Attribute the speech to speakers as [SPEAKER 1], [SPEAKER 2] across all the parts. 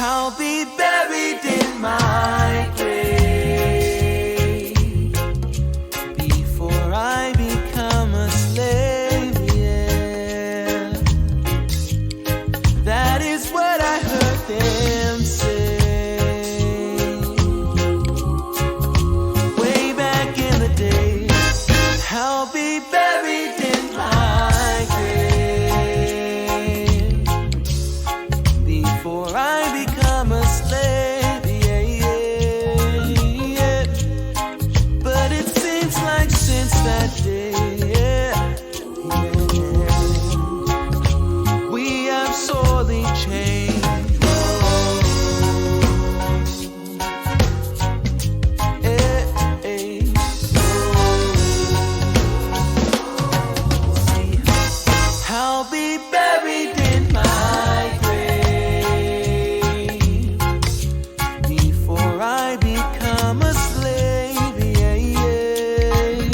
[SPEAKER 1] I'll be buried in my grave before I become a slave, yeah. That is what I heard them say way back in the day. I'll be buried in my grave before I become a slave, yeah, yeah. But it seems like since that day, yeah, we have sorely changed. I'll be buried in my grave before I become a slave, yeah, yeah.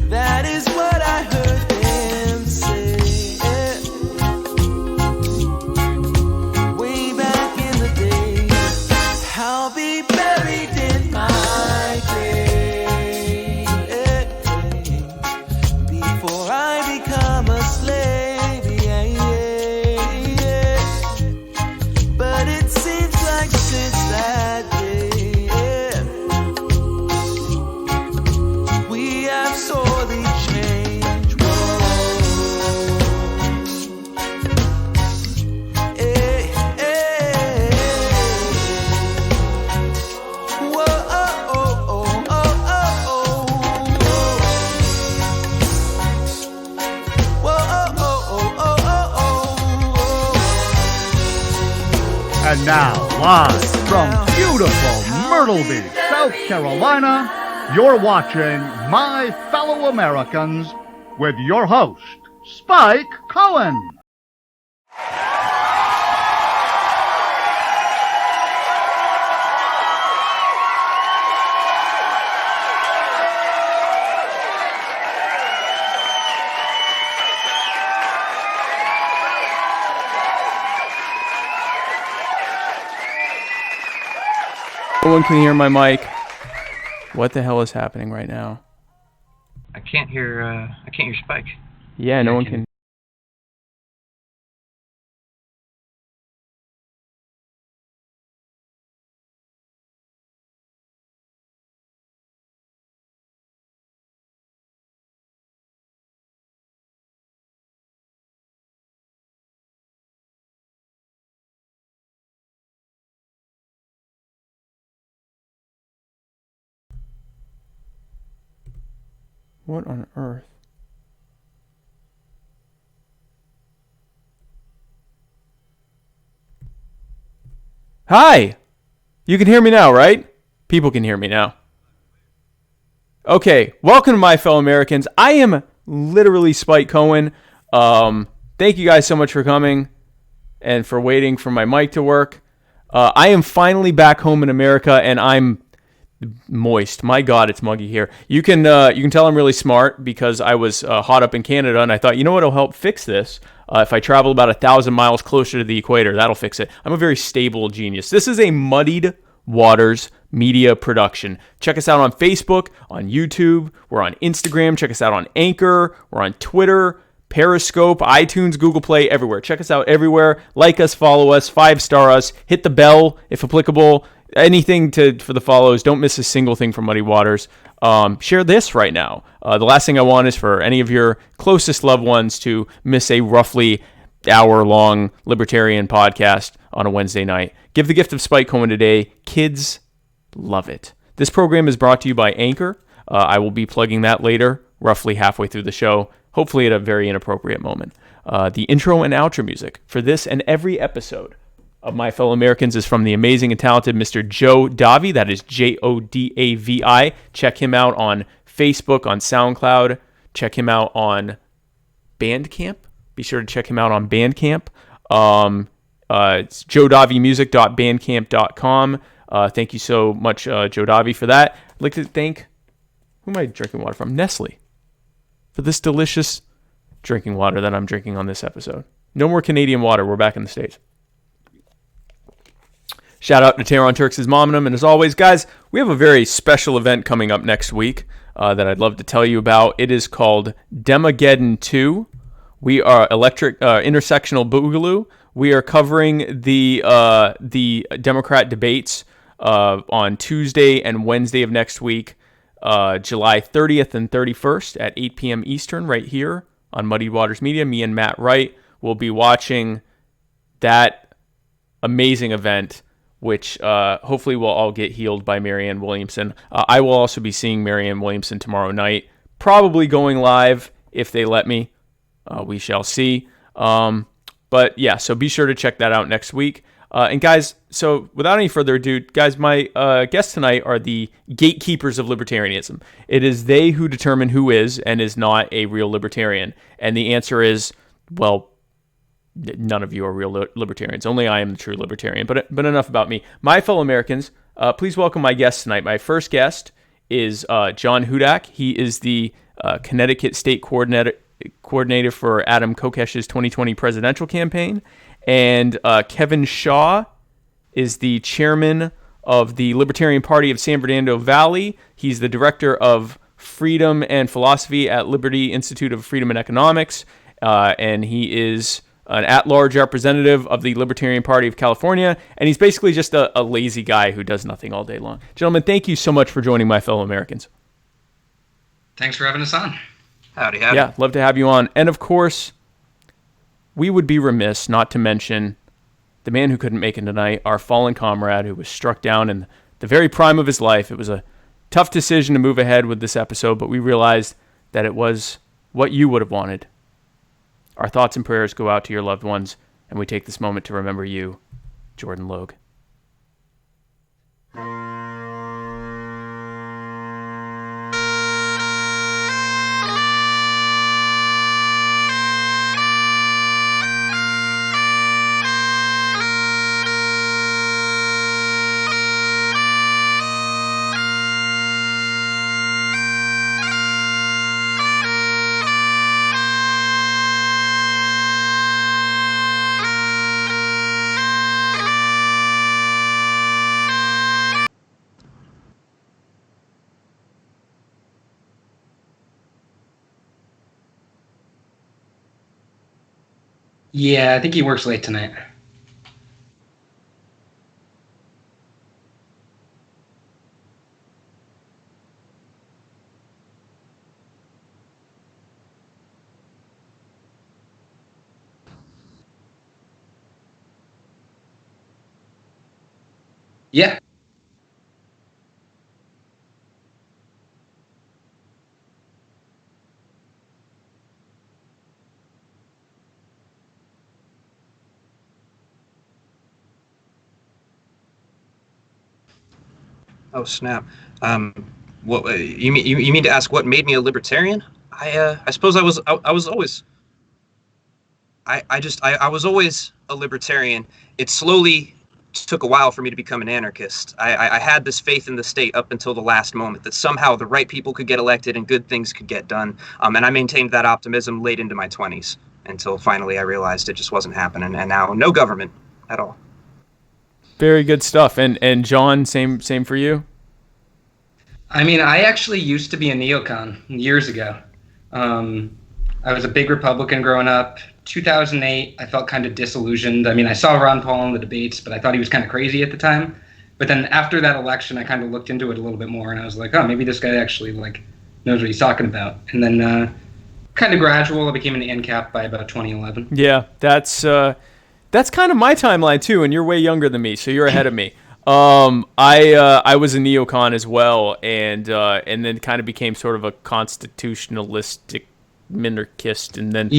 [SPEAKER 1] That is what I heard them say, yeah. Way back in the day. I'll be buried in my grave, yeah, before I become a slave, yeah, yeah. But it seems like since that day, yeah, we have sorely changed. Whoa. Hey, hey. Whoa, oh, oh, oh, oh, oh, Whoa, oh, oh, oh, oh, oh.
[SPEAKER 2] And now, live from beautiful Myrtle Beach, South Carolina, you're watching My Fellow Americans with your host, Spike Cohen.
[SPEAKER 3] No one can hear my mic. What the hell is happening right now?
[SPEAKER 4] I can't hear Spike.
[SPEAKER 3] Yeah, no one can. What on earth? Hi! You can hear me now, right? People can hear me now. Okay, welcome to My Fellow Americans. I am literally Spike Cohen. Thank you guys so much for coming and for waiting for my mic to work. I am finally back home in America, and I'm moist. My God, it's muggy here. You can tell I'm really smart because I was hot up in Canada, and I thought, you know what'll help fix this? If I travel about 1,000 miles closer to the equator, that'll fix it. I'm a very stable genius. This is a Muddied Waters media production. Check us out on Facebook, on YouTube. We're on Instagram. Check us out on Anchor. We're on Twitter, Periscope, iTunes, Google Play, everywhere. Check us out everywhere. Like us, follow us, 5-star us, hit the bell if applicable. Anything for the follows. Don't miss a single thing from Muddy Waters. Share this right now. The last thing I want is for any of your closest loved ones to miss a roughly hour-long libertarian podcast on a Wednesday night. Give the gift of Spike Cohen today. Kids love it. This program is brought to you by Anchor. I will be plugging that later, roughly halfway through the show, hopefully at a very inappropriate moment. The intro and outro music for this and every episode of My Fellow Americans is from the amazing and talented Mr. Joe Davi. That is Jodavi. Check him out on Facebook, on SoundCloud. Check him out on Bandcamp. Be sure to check him out on Bandcamp. It's jodavimusic.bandcamp.com. Thank you so much, Joe Davi, for that. I'd like to thank, who am I drinking water from? Nestle, for this delicious drinking water that I'm drinking on this episode. No more Canadian water. We're back in the States. Shout out to Tehran Turks' Momnum. And as always, guys, we have a very special event coming up next week that I'd love to tell you about. It is called Demageddon 2. We are intersectional boogaloo. We are covering the Democrat debates on Tuesday and Wednesday of next week, July 30th and 31st at 8 p.m. Eastern, right here on Muddy Waters Media. Me and Matt Wright will be watching that amazing event, which hopefully we'll all get healed by Marianne Williamson. I will also be seeing Marianne Williamson tomorrow night, probably going live if they let me. We shall see. But yeah, so be sure to check that out next week. And guys, so without any further ado, guys, my guests tonight are the gatekeepers of libertarianism. It is they who determine who is and is not a real libertarian. And the answer is, well, none of you are real libertarians. Only I am the true libertarian. But enough about me. My fellow Americans, please welcome my guests tonight. My first guest is John Hudak. He is the Connecticut State Coordinator for Adam Kokesh's 2020 presidential campaign. And Kevin Shaw is the chairman of the Libertarian Party of San Fernando Valley. He's the director of Freedom and Philosophy at Liberty Institute of Freedom and Economics. And he is an at-large representative of the Libertarian Party of California, and he's basically just a lazy guy who does nothing all day long. Gentlemen, thank you so much for joining my fellow Americans.
[SPEAKER 5] Thanks for having us on.
[SPEAKER 4] Howdy.
[SPEAKER 3] Yeah, love to have you on. And of course, we would be remiss not to mention the man who couldn't make it tonight, our fallen comrade who was struck down in the very prime of his life. It was a tough decision to move ahead with this episode, but we realized that it was what you would have wanted. Our thoughts and prayers go out to your loved ones, and we take this moment to remember you, Jordan Logue.
[SPEAKER 5] Yeah, I think he works late tonight. Yeah.
[SPEAKER 4] Oh snap! What you mean to ask what made me a libertarian? I suppose I was always I was always a libertarian. It slowly took a while for me to become an anarchist. I had this faith in the state up until the last moment that somehow the right people could get elected and good things could get done. And I maintained that optimism late into my 20s until finally I realized it just wasn't happening. And now no government at all.
[SPEAKER 3] Very good stuff. And John, same for you?
[SPEAKER 5] I mean, I actually used to be a neocon years ago. I was a big Republican growing up. 2008, I felt kind of disillusioned. I mean, I saw Ron Paul in the debates, but I thought he was kind of crazy at the time. But then after that election, I kind of looked into it a little bit more, and I was like, oh, maybe this guy actually knows what he's talking about. And then kind of gradual, I became an ANCAP by about 2011.
[SPEAKER 3] Yeah, that's kind of my timeline too, and you're way younger than me, so you're ahead of me. I was a neocon as well, and then kind of became sort of a constitutionalistic minarchist, and then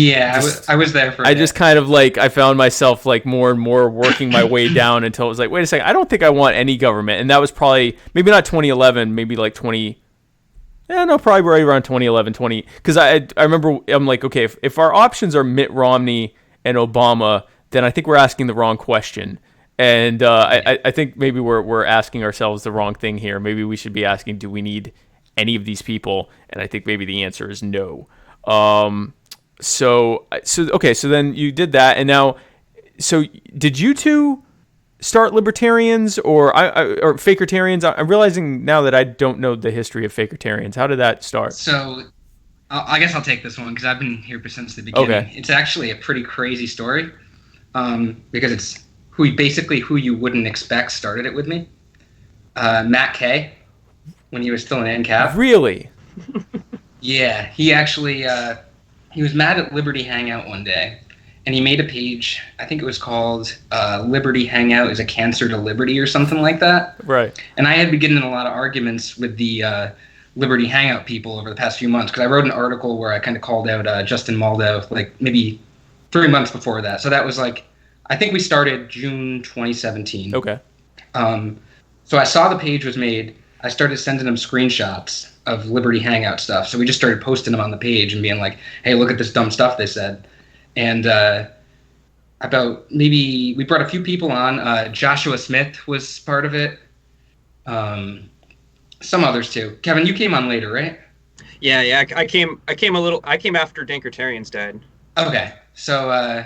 [SPEAKER 5] I was there for.
[SPEAKER 3] I just kind of I found myself more and more working my way down until it was like, wait a second, I don't think I want any government, and that was probably maybe not 2011, maybe 20. Yeah, no, probably right around 2011, because I remember I'm like, okay, if our options are Mitt Romney and Obama, then I think we're asking the wrong question. And I think maybe we're asking ourselves the wrong thing here. Maybe we should be asking, do we need any of these people? And I think maybe the answer is no. So then you did that, and now, so did you two start libertarians or Fakertarians? I'm realizing now that I don't know the history of Fakertarians. How did that start?
[SPEAKER 5] So I guess I'll take this one because I've been here since the beginning.
[SPEAKER 3] Okay.
[SPEAKER 5] It's actually a pretty crazy story because it's who you wouldn't expect started it with me. Matt Kay, when he was still in NCAP.
[SPEAKER 3] Really?
[SPEAKER 5] Yeah, he actually he was mad at Liberty Hangout one day, and he made a page. I think it was called "Liberty Hangout is a Cancer to Liberty" or something like that.
[SPEAKER 3] Right.
[SPEAKER 5] And I had been getting in a lot of arguments with the Liberty Hangout people over the past few months because I wrote an article where I kind of called out Justin Maldo like maybe 3 months before that. So that was like, I think we started June 2017.
[SPEAKER 3] Okay.
[SPEAKER 5] So I saw the page was made. I started sending them screenshots of Liberty Hangout stuff. So we just started posting them on the page and being like, hey, look at this dumb stuff they said. And we brought a few people on. Joshua Smith was part of it. Some others too. Kevin, you came on later, right?
[SPEAKER 4] Yeah. I came after Fakertarians died.
[SPEAKER 5] Okay. So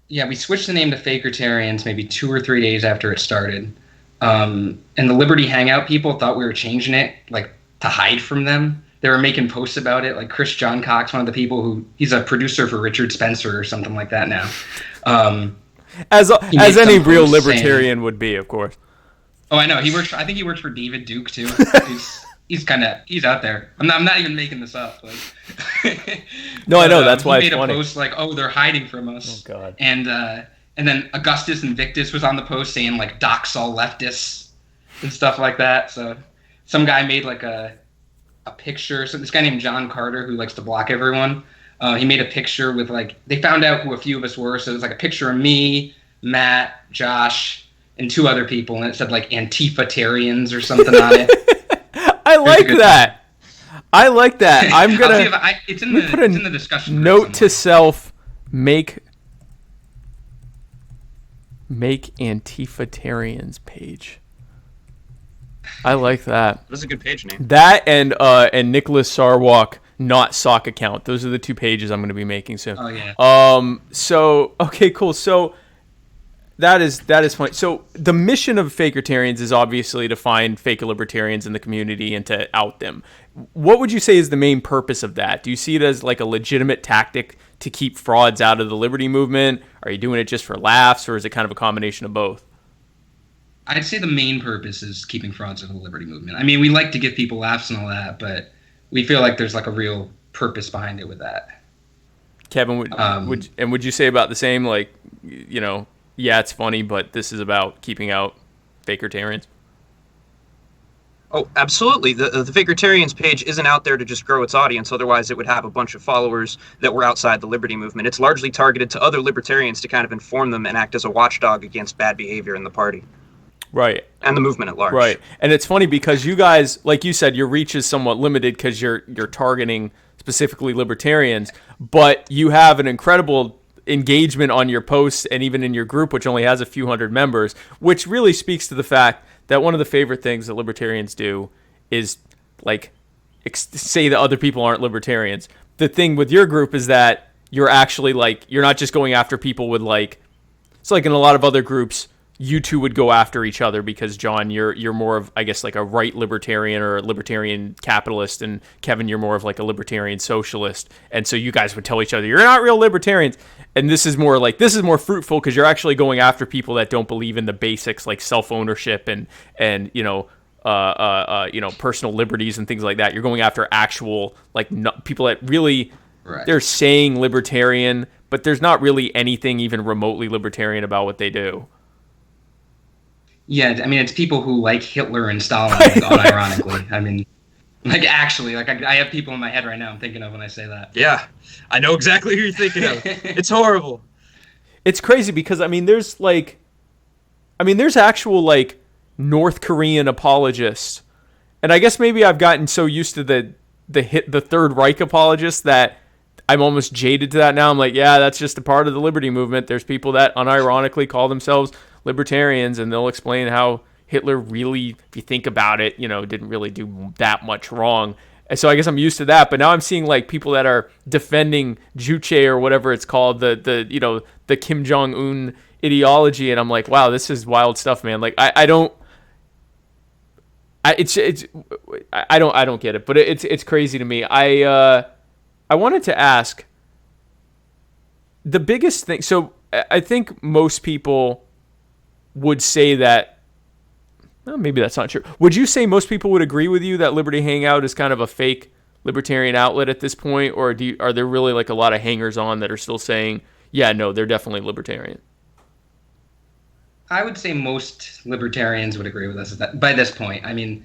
[SPEAKER 5] we switched the name to Fakertarians maybe 2 or 3 days after it started. And the Liberty Hangout people thought we were changing it like to hide from them. They were making posts about it. Like Chris John Cox, one of the people he's a producer for Richard Spencer or something like that now.
[SPEAKER 3] As any real libertarian would be, of course.
[SPEAKER 5] Oh, I know. I think he works for David Duke too. He's out there. I'm not even making this up. Like,
[SPEAKER 3] no, I know. That's why
[SPEAKER 5] he
[SPEAKER 3] it's
[SPEAKER 5] made
[SPEAKER 3] funny.
[SPEAKER 5] A post like, "Oh, they're hiding from us."
[SPEAKER 3] Oh God.
[SPEAKER 5] And then Augustus Invictus was on the post saying like, "Dox all leftists" and stuff like that. So some guy made like a picture. So this guy named John Carter who likes to block everyone. He made a picture with like they found out who a few of us were. So it was like a picture of me, Matt, Josh, and 2 other people, and it said like Antifatarians or something on it.
[SPEAKER 3] I like that. I like that. I'm gonna.
[SPEAKER 5] It's in the discussion.
[SPEAKER 3] Note to self: make Antifatarians page. I like that.
[SPEAKER 4] That's a good page name.
[SPEAKER 3] That and Nicholas Sarwalk not sock account. Those are the 2 pages I'm going to be making soon.
[SPEAKER 5] Oh yeah.
[SPEAKER 3] So okay, cool. So that is funny. So the mission of Fakertarians is obviously to find fake libertarians in the community and to out them. What would you say is the main purpose of that? Do you see it as like a legitimate tactic to keep frauds out of the liberty movement? Are you doing it just for laughs, or is it kind of a combination of both?
[SPEAKER 5] I'd say the main purpose is keeping frauds out of the liberty movement. I mean, we like to give people laughs and all that, but we feel like there's like a real purpose behind it with that.
[SPEAKER 3] Kevin, would you say about the same? Like, you know, yeah, it's funny, but this is about keeping out Fakertarians.
[SPEAKER 4] Oh, absolutely. The Fakertarians page isn't out there to just grow its audience. Otherwise, it would have a bunch of followers that were outside the liberty movement. It's largely targeted to other libertarians to kind of inform them and act as a watchdog against bad behavior in the party.
[SPEAKER 3] Right.
[SPEAKER 4] And the movement at large.
[SPEAKER 3] Right. And it's funny because you guys, like you said, your reach is somewhat limited because you're targeting specifically libertarians, but you have an incredible engagement on your posts and even in your group, which only has a few hundred members, which really speaks to the fact that one of the favorite things that libertarians do is like say that other people aren't libertarians. The thing with your group is that you're actually like, you're not just going after people with like, it's like in a lot of other groups, you two would go after each other because John, you're more of, I guess, like a right libertarian or a libertarian capitalist, and Kevin, you're more of like a libertarian socialist, and so you guys would tell each other you're not real libertarians. And this is more fruitful because you're actually going after people that don't believe in the basics like self-ownership and personal liberties and things like that. You're going after actual people that really they're saying libertarian, but there's not really anything even remotely libertarian about what they do.
[SPEAKER 5] Yeah, I mean, it's people who like Hitler and Stalin, unironically. I mean, like, actually, like, I have people in my head right now I'm thinking of when I say that.
[SPEAKER 4] Yeah, I know exactly who you're thinking of. It's horrible.
[SPEAKER 3] It's crazy because, there's actual, like, North Korean apologists. And I guess maybe I've gotten so used to the Third Reich apologists that I'm almost jaded to that now. I'm like, yeah, that's just a part of the liberty movement. There's people that unironically call themselves libertarians, and they'll explain how Hitler really, if you think about it, didn't really do that much wrong. And so I guess I'm used to that, but now I'm seeing like people that are defending Juche or whatever it's called, the Kim Jong Un ideology, and I'm like, wow, this is wild stuff, man. Like I don't get it, but it's crazy to me. I wanted to ask the biggest thing. So I think most people would say that. Well, maybe that's not true. Would you say most people would agree with you that Liberty Hangout is kind of a fake libertarian outlet at this point, or are there really like a lot of hangers-on that are still saying, yeah, no, they're definitely libertarian?
[SPEAKER 5] I would say most libertarians would agree with us by this point. I mean,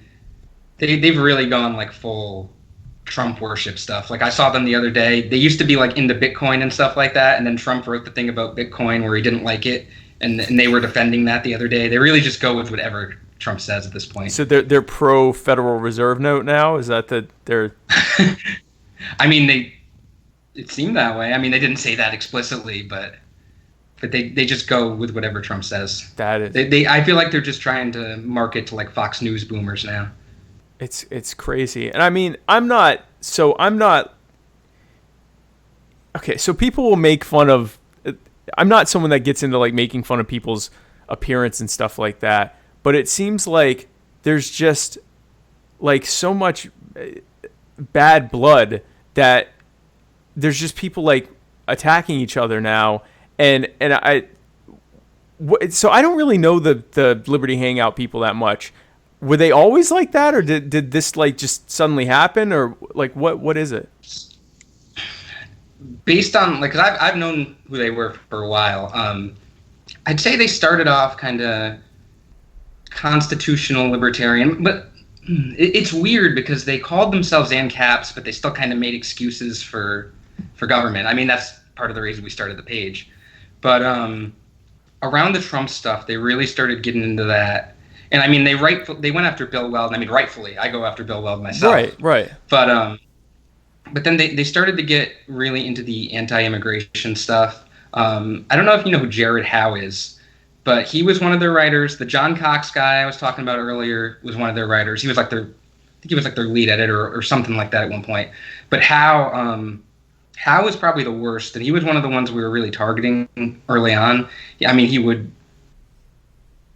[SPEAKER 5] they've really gone like full Trump worship stuff. Like I saw them the other day. They used to be like into Bitcoin and stuff like that, and then Trump wrote the thing about Bitcoin where he didn't like it, and they were defending that the other day. They really just go with whatever Trump says at this point.
[SPEAKER 3] So they're pro Federal Reserve note now? Is that they're?
[SPEAKER 5] I mean, it seemed that way. I mean, they didn't say that explicitly, but they just go with whatever Trump says.
[SPEAKER 3] That is.
[SPEAKER 5] I feel like they're just trying to market to like Fox News boomers now.
[SPEAKER 3] It's crazy, and I mean, I'm not. Okay, so people will make fun of. I'm not someone that gets into like making fun of people's appearance and stuff like that. But it seems like there's just like so much bad blood that there's just people like attacking each other now, so I don't really know the Liberty Hangout people that much. Were they always like that, or did this like just suddenly happen, or like what is it?
[SPEAKER 5] Based on like, 'cause I've known who they were for a while. I'd say they started off kind of constitutional libertarian, but it's weird because they called themselves ANCAPs, but they still kind of made excuses for government. I mean, that's part of the reason we started the page. But around the Trump stuff, they really started getting into that. And I mean, they went after Bill Weld. I mean, rightfully, I go after Bill Weld myself.
[SPEAKER 3] Right.
[SPEAKER 5] But then they started to get really into the anti-immigration stuff. I don't know if you know who Jared Howe is, but he was one of their writers. The John Cox guy I was talking about earlier was one of their writers. He was like their lead editor or something like that at one point. But Howe was probably the worst, and he was one of the ones we were really targeting early on. I mean,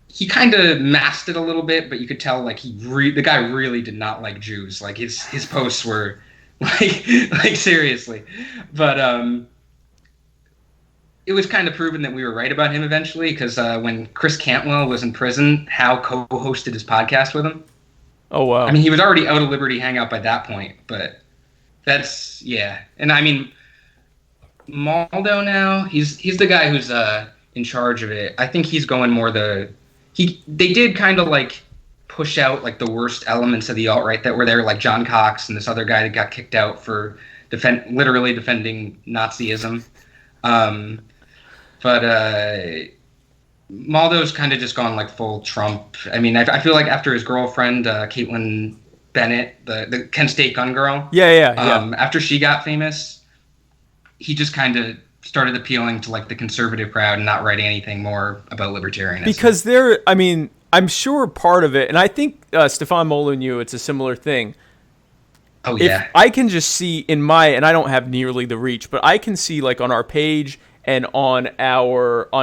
[SPEAKER 5] he kind of masked it a little bit, but you could tell like the guy really did not like Jews. Like his posts were like seriously, but it was kind of proven that we were right about him eventually, because when Chris Cantwell was in prison, Howe co-hosted his podcast with him.
[SPEAKER 3] Oh, wow.
[SPEAKER 5] I mean, he was already out of Liberty Hangout by that point, but yeah. And I mean, Maldo now, he's the guy who's in charge of it. I think he's going more they did kind of like push out like the worst elements of the alt-right that were there, like John Cox and this other guy that got kicked out for literally defending Nazism. But Maldo's kind of just gone like full Trump. I mean, I feel like after his girlfriend, Caitlyn Bennett, the Kent State gun girl.
[SPEAKER 3] Yeah.
[SPEAKER 5] After she got famous, he just kind of started appealing to like the conservative crowd and not writing anything more about libertarianism.
[SPEAKER 3] Because I'm sure part of it, and I think Stefan Molyneux, it's a similar thing.
[SPEAKER 5] Oh, yeah.
[SPEAKER 3] If I can just see and I don't have nearly the reach, but I can see like on our page and on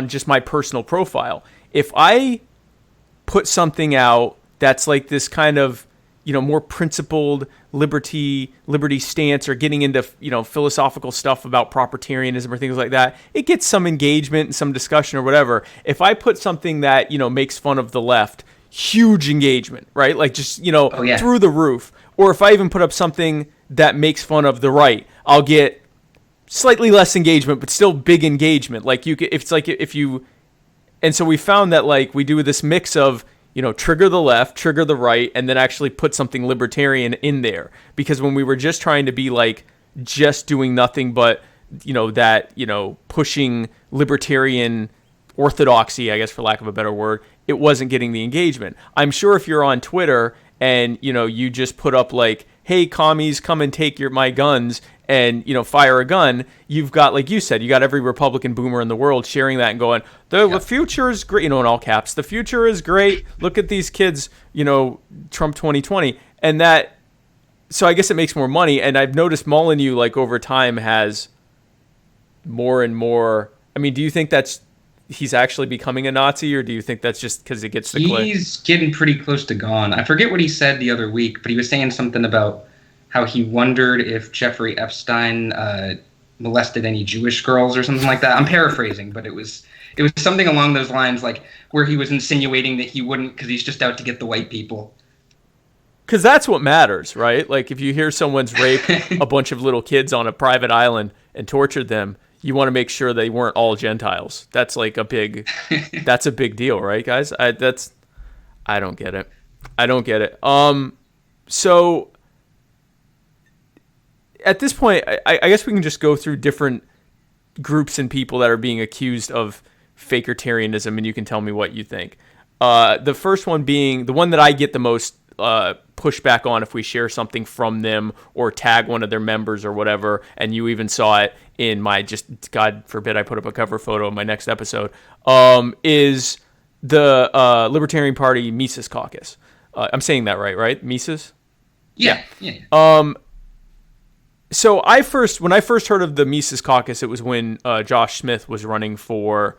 [SPEAKER 3] just my personal profile, if I put something out that's like this kind of, more principled liberty stance, or getting into, philosophical stuff about propertarianism or things like that, it gets some engagement and some discussion or whatever. If I put something that, makes fun of the left, huge engagement, right? Like just, through the roof. Or if I even put up something that makes fun of the right, I'll get slightly less engagement, but still big engagement. Like and so we found that like we do this mix of, trigger the left, trigger the right, and then actually put something libertarian in there. Because when we were just trying to be like just doing nothing but, pushing libertarian orthodoxy, I guess for lack of a better word, it wasn't getting the engagement. I'm sure if you're on Twitter and, you just put up like, hey, commies, come and take my guns and, fire a gun, you've got, like you said, you got every Republican boomer in the world sharing that and going, the future is great, in all caps, the future is great. Look at these kids, Trump 2020. And that so I guess it makes more money. And I've noticed Molyneux, like, over time has more and more. I mean, do you think he's actually becoming a Nazi, or do you think that's just because it gets the click?
[SPEAKER 5] He's getting pretty close to gone. I forget what he said the other week, but he was saying something about how he wondered if Jeffrey Epstein molested any Jewish girls or something like that. I'm paraphrasing, but it was something along those lines, like where he was insinuating that he wouldn't because he's just out to get the white people.
[SPEAKER 3] Because that's what matters, right? Like, if you hear someone's raped a bunch of little kids on a private island and tortured them, you want to make sure they weren't all Gentiles. That's like that's a big deal, right, guys? I don't get it. So at this point, I guess we can just go through different groups and people that are being accused of Fakertarianism, and you can tell me what you think. The first one being the one that I get the most pushback on if we share something from them or tag one of their members or whatever, and you even saw it in my, just God forbid I put up a cover photo of my next episode, is the Libertarian Party Mises Caucus. I'm saying that right? Mises?
[SPEAKER 5] Yeah.
[SPEAKER 3] So when I first heard of the Mises Caucus, it was when Josh Smith was running for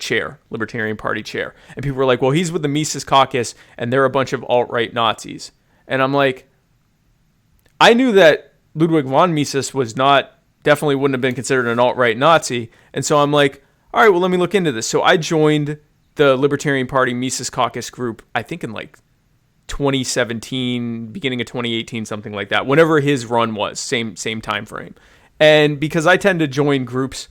[SPEAKER 3] chair, Libertarian Party chair. And people were like, well, he's with the Mises Caucus, and they're a bunch of alt-right Nazis. And I'm like, I knew that Ludwig von Mises definitely wouldn't have been considered an alt-right Nazi. And so I'm like, all right, well, let me look into this. So I joined the Libertarian Party Mises Caucus group, I think in like 2017, beginning of 2018, something like that, whenever his run was, same time frame. And because I tend to join groups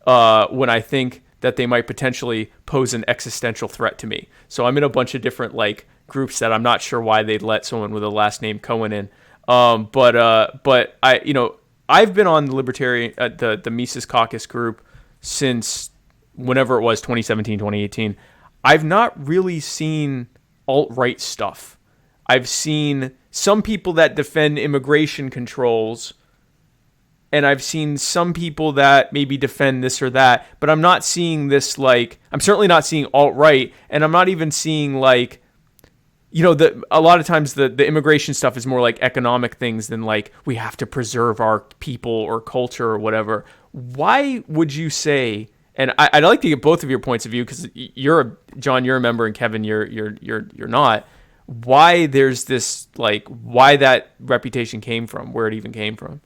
[SPEAKER 3] when I think that they might potentially pose an existential threat to me. So I'm in a bunch of different like groups that I'm not sure why they'd let someone with a last name Cohen in. But I've been on the Libertarian, the Mises Caucus group since whenever it was, 2017, 2018. I've not really seen alt-right stuff. I've seen some people that defend immigration controls, and I've seen some people that maybe defend this or that, but I'm not seeing this, like, I'm certainly not seeing alt-right, and I'm not even seeing, like, a lot of times the immigration stuff is more like economic things than like we have to preserve our people or culture or whatever. Why would you say? And I'd like to get both of your points of view, because John, you're a member, and Kevin, you're not. Why there's this, like, why that reputation came from, where it even came from?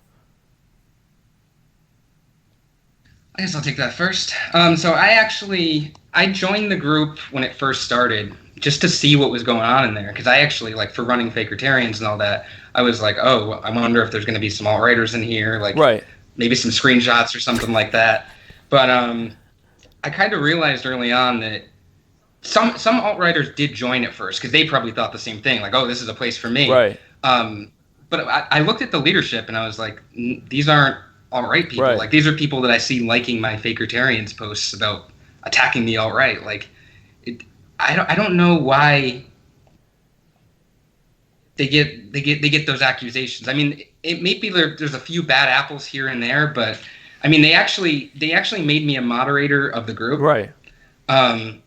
[SPEAKER 5] I guess I'll take that first. So I joined the group when it first started, just to see what was going on in there, because I actually, like, for running Fakertarians and all that, I was like, oh, I wonder if there's going to be some alt-righters in here, like, right, maybe some screenshots or something like that. But I kind of realized early on that some alt-righters did join at first, because they probably thought the same thing, like, oh, this is a place for me.
[SPEAKER 3] Right.
[SPEAKER 5] But I looked at the leadership, and I was like, these aren't alt-right people.
[SPEAKER 3] Right.
[SPEAKER 5] Like, these are people that I see liking my Fakertarians posts about attacking the alt-right. Like, I don't know why they get those accusations. I mean, it may be there's a few bad apples here and there, but I mean, they actually made me a moderator of the group. Right. And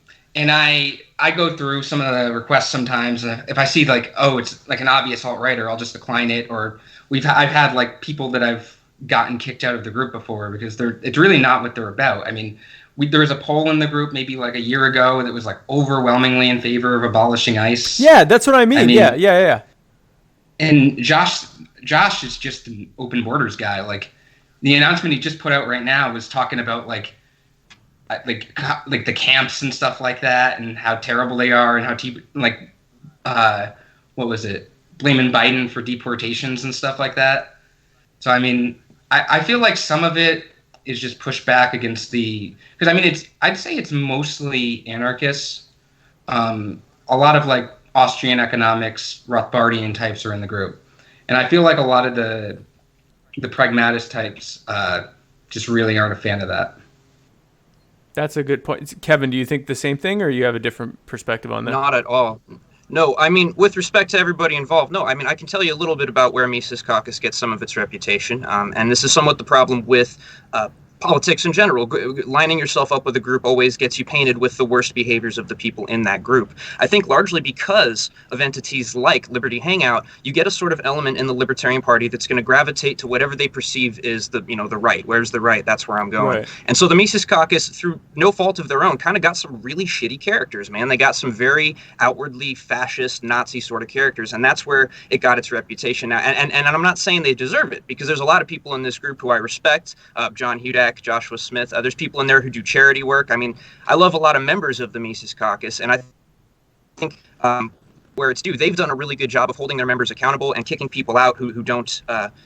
[SPEAKER 5] I go through some of the requests sometimes, and if I see, like, oh, it's like an obvious alt-righter, I'll just decline it. Or I've had, like, people that I've gotten kicked out of the group before because it's really not what they're about. I mean, there was a poll in the group maybe like a year ago that was like overwhelmingly in favor of abolishing ICE.
[SPEAKER 3] Yeah, that's what I mean. Yeah.
[SPEAKER 5] And Josh is just an open borders guy. Like, the announcement he just put out right now was talking about like the camps and stuff like that, and how terrible they are, and how what was it? Blaming Biden for deportations and stuff like that. So I mean, I feel like some of it is just pushed back against because I mean, I'd say it's mostly anarchists. A lot of like Austrian economics, Rothbardian types are in the group, and I feel like a lot of the pragmatist types just really aren't a fan of that.
[SPEAKER 3] That's a good point. Kevin, do you think the same thing, or you have a different perspective on that?
[SPEAKER 4] Not at all. No, I mean, with respect to everybody involved, no, I mean, I can tell you a little bit about where Mises Caucus gets some of its reputation, and this is somewhat the problem with politics in general. Lining yourself up with a group always gets you painted with the worst behaviors of the people in that group. I think largely because of entities like Liberty Hangout, you get a sort of element in the Libertarian Party that's going to gravitate to whatever they perceive is the right. Where's the right? That's where I'm going. Right. And so the Mises Caucus, through no fault of their own, kind of got some really shitty characters, man. They got some very outwardly fascist Nazi sort of characters, and that's where it got its reputation. Now, and I'm not saying they deserve it, because there's a lot of people in this group who I respect. John Hudak, Joshua Smith. There's people in there who do charity work. I mean, I love a lot of members of the Mises Caucus, and I think where it's due, they've done a really good job of holding their members accountable and kicking people out who don't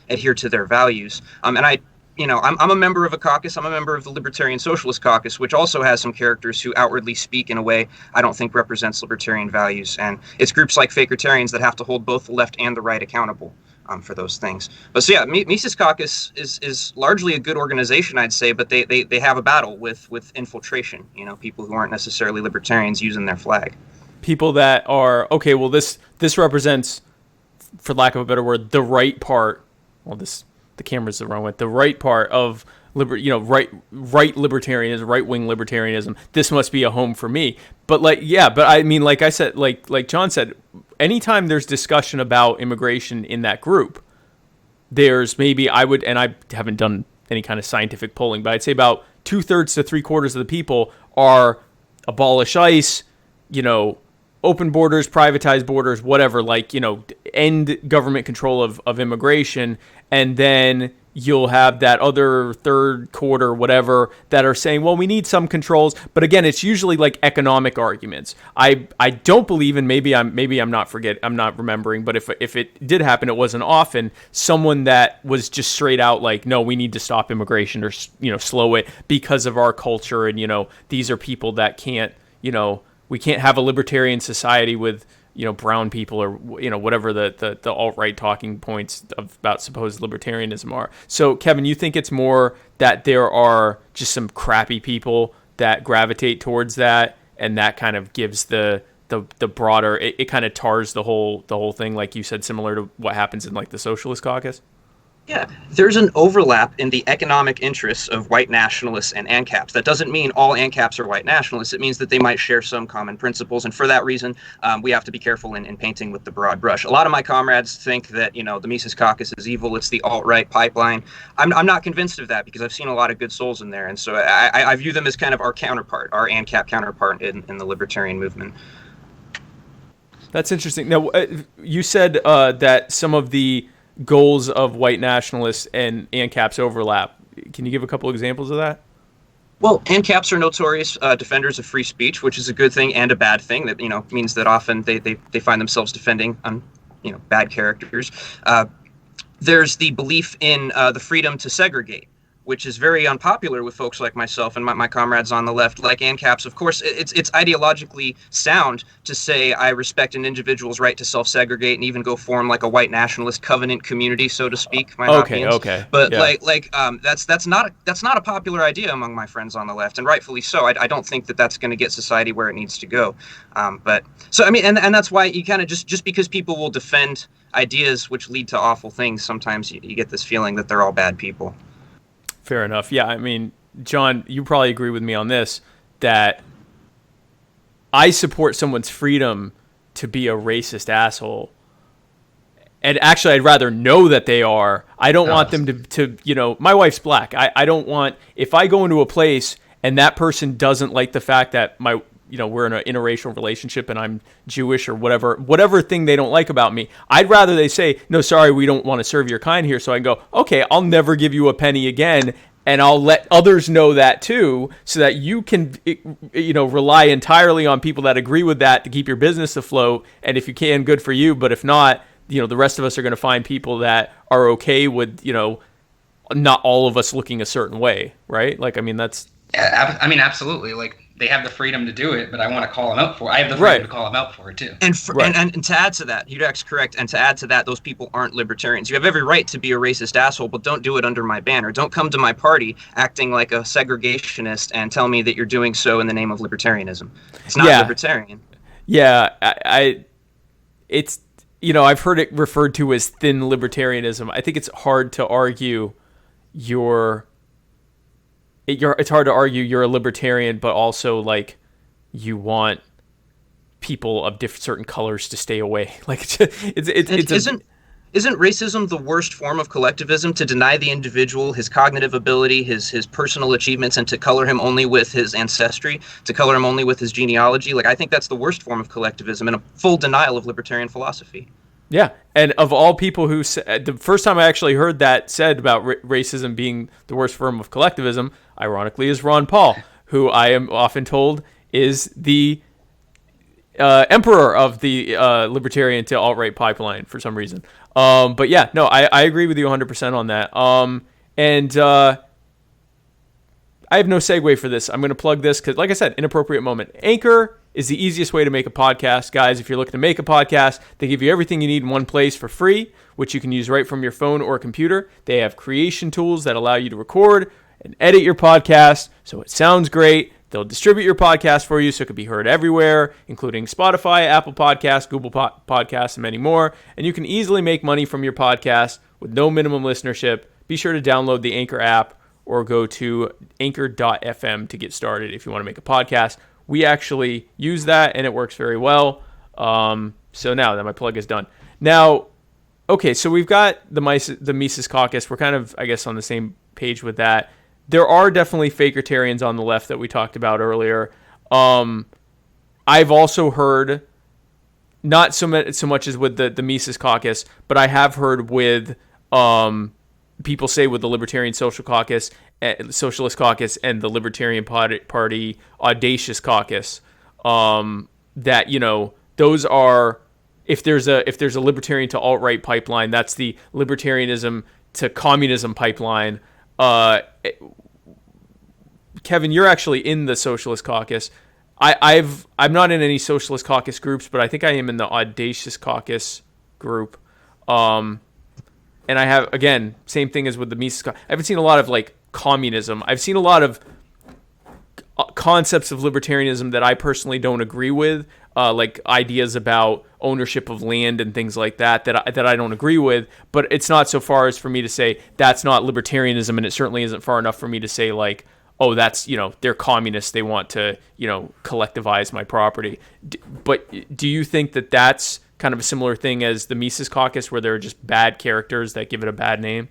[SPEAKER 4] adhere to their values. And I'm a member of a caucus. I'm a member of the Libertarian Socialist Caucus, which also has some characters who outwardly speak in a way I don't think represents libertarian values. And it's groups like Fakertarians that have to hold both the left and the right accountable for those things. But so yeah, Mises Caucus is largely a good organization, I'd say, but they have a battle with infiltration, people who aren't necessarily libertarians using their flag. People that are, okay, well, this represents, for lack of a better word, the right part. Well, the camera's the wrong way. The right part of right libertarianism, right-wing libertarianism. This must be a home for me. But I mean, like I said, like John said, anytime there's discussion about immigration in that group, there's maybe I haven't done any kind of scientific polling, but I'd say about 2/3 to 3/4 of the people are abolish ICE, open borders, privatized borders, whatever, end government control of immigration. And then you'll have that other third quarter, whatever, that are saying, well, we need some controls. But again, it's usually like economic arguments. I don't believe, and maybe I'm not remembering, but if it did happen, it wasn't often someone that was just straight out like, no, we need to stop immigration or, slow it because of our culture. And, these are people that can't, we can't have a libertarian society with, brown people or, whatever the alt-right talking points about supposed libertarianism are. So, Kevin, you think it's more that there are just some crappy people that gravitate towards that, and that kind of gives the broader, it kind of tars the whole thing, like you said, similar to what happens in like the Socialist Caucus? Yeah, there's an overlap in the economic interests of white nationalists and ANCAPs. That doesn't mean all ANCAPs are white nationalists. It means that they might share some common principles. And for that reason, we have to be careful in painting with the broad brush. A lot of my comrades think that, the Mises Caucus is evil. It's the alt-right pipeline. I'm not convinced of that, because I've seen a lot of good souls in there. And so I view them as kind of our counterpart, our ANCAP counterpart in the libertarian movement. That's interesting. Now, you said that some of the goals of white nationalists and ANCAPs overlap. Can you give a couple examples of that? Well, ANCAPs are notorious defenders of free speech, which is a good thing and a bad thing. That means that often they find themselves defending bad characters. There's the belief in the freedom to segregate, which is very unpopular with folks like myself and my comrades on the left, like ANCAPs. Of course, it's ideologically sound to say I respect an individual's right to self-segregate and even go form like a white nationalist covenant community, so to speak. Okay. But yeah. That's not a popular idea among my friends on the left, and rightfully so. I don't think that's going to get society where it needs to go. But so I mean, and that's why you kind of just because people will defend ideas which lead to awful things, sometimes you get this feeling that they're all bad people. Fair enough. Yeah, I mean, John, you probably agree with me on this, that I support someone's freedom to be a racist asshole. And actually, I'd rather know that they are. I don't want them to my wife's black. I don't want, if I go into a place and that person doesn't like the fact that we're in an interracial relationship and I'm Jewish or whatever thing they don't like about me, I'd rather they say, no, sorry, we don't want to serve your kind here. So I can go, okay, I'll never give you a penny again. And I'll let others know that too, so that you can, rely entirely on people that agree with that to keep your business afloat. And if you can, good for you. But if not, the rest of us are going to find people that are okay with, not all of us looking a certain way. Right. That's. Yeah, absolutely. They have the freedom to do it, but I want to call them out for it. I have the freedom to call them out for it too. And to add to that, Hudak's correct. And to add to that, those people aren't libertarians. You have every right to be a racist asshole, but don't do it under my banner. Don't come to my party acting like a segregationist and tell me that you're doing so in the name of libertarianism. It's not libertarian. Yeah, it's I've heard it referred to as thin libertarianism. I think it's hard to argue your
[SPEAKER 3] it's hard to argue you're a libertarian, but also like you want people of certain colors to stay away. Like
[SPEAKER 4] isn't racism the worst form of collectivism, to deny the individual his cognitive ability, his personal achievements, and to color him only with his ancestry, to color him only with his genealogy? Like, I think that's the worst form of collectivism and a full denial of libertarian philosophy.
[SPEAKER 3] Yeah, and of all people who said, the first time I actually heard that said about racism being the worst form of collectivism, ironically, is Ron Paul, who I am often told is the emperor of the libertarian to alt-right pipeline for some reason. But yeah, no, I agree with you 100% on that. And I have no segue for this. I'm going to plug this because, like I said, inappropriate moment. Anchor is the easiest way to make a podcast. Guys, if you're looking to make a podcast, they give you everything you need in one place for free, which you can use right from your phone or computer. They have creation tools that allow you to record and edit your podcast so it sounds great. They'll distribute your podcast for you so it can be heard everywhere, including Spotify, Apple Podcasts, Google Podcasts, and many more. And you can easily make money from your podcast with no minimum listenership. Be sure to download the Anchor app or go to anchor.fm to get started if you want to make a podcast. We actually use that, and it works very well. So now that my plug is done. Now, okay, so we've got the Mises Caucus. We're kind of, I guess, on the same page with that. There are definitely Fakertarians on the left that we talked about earlier. I've also heard, not so much as with the Mises Caucus, but I have heard with people say with the Libertarian Socialist Caucus and the Libertarian Party Audacious Caucus, that, you know, those are, if there's a libertarian to alt-right pipeline, that's the libertarianism to communism pipeline. Kevin, you're actually in the Socialist Caucus. I'm not in any Socialist Caucus groups, but I think I am in the Audacious Caucus group. And I have, again, same thing as with the Mises Caucus. I haven't seen a lot of like communism. I've seen a lot of concepts of libertarianism that I personally don't agree with, like ideas about ownership of land and things like that I don't agree with. But it's not so far as for me to say that's not libertarianism, and it certainly isn't far enough for me to say like, oh, that's, you know, they're communists. They want to, you know, collectivize my property. But do you think that that's kind of a similar thing as the Mises Caucus, where there are just bad characters that give it a bad name?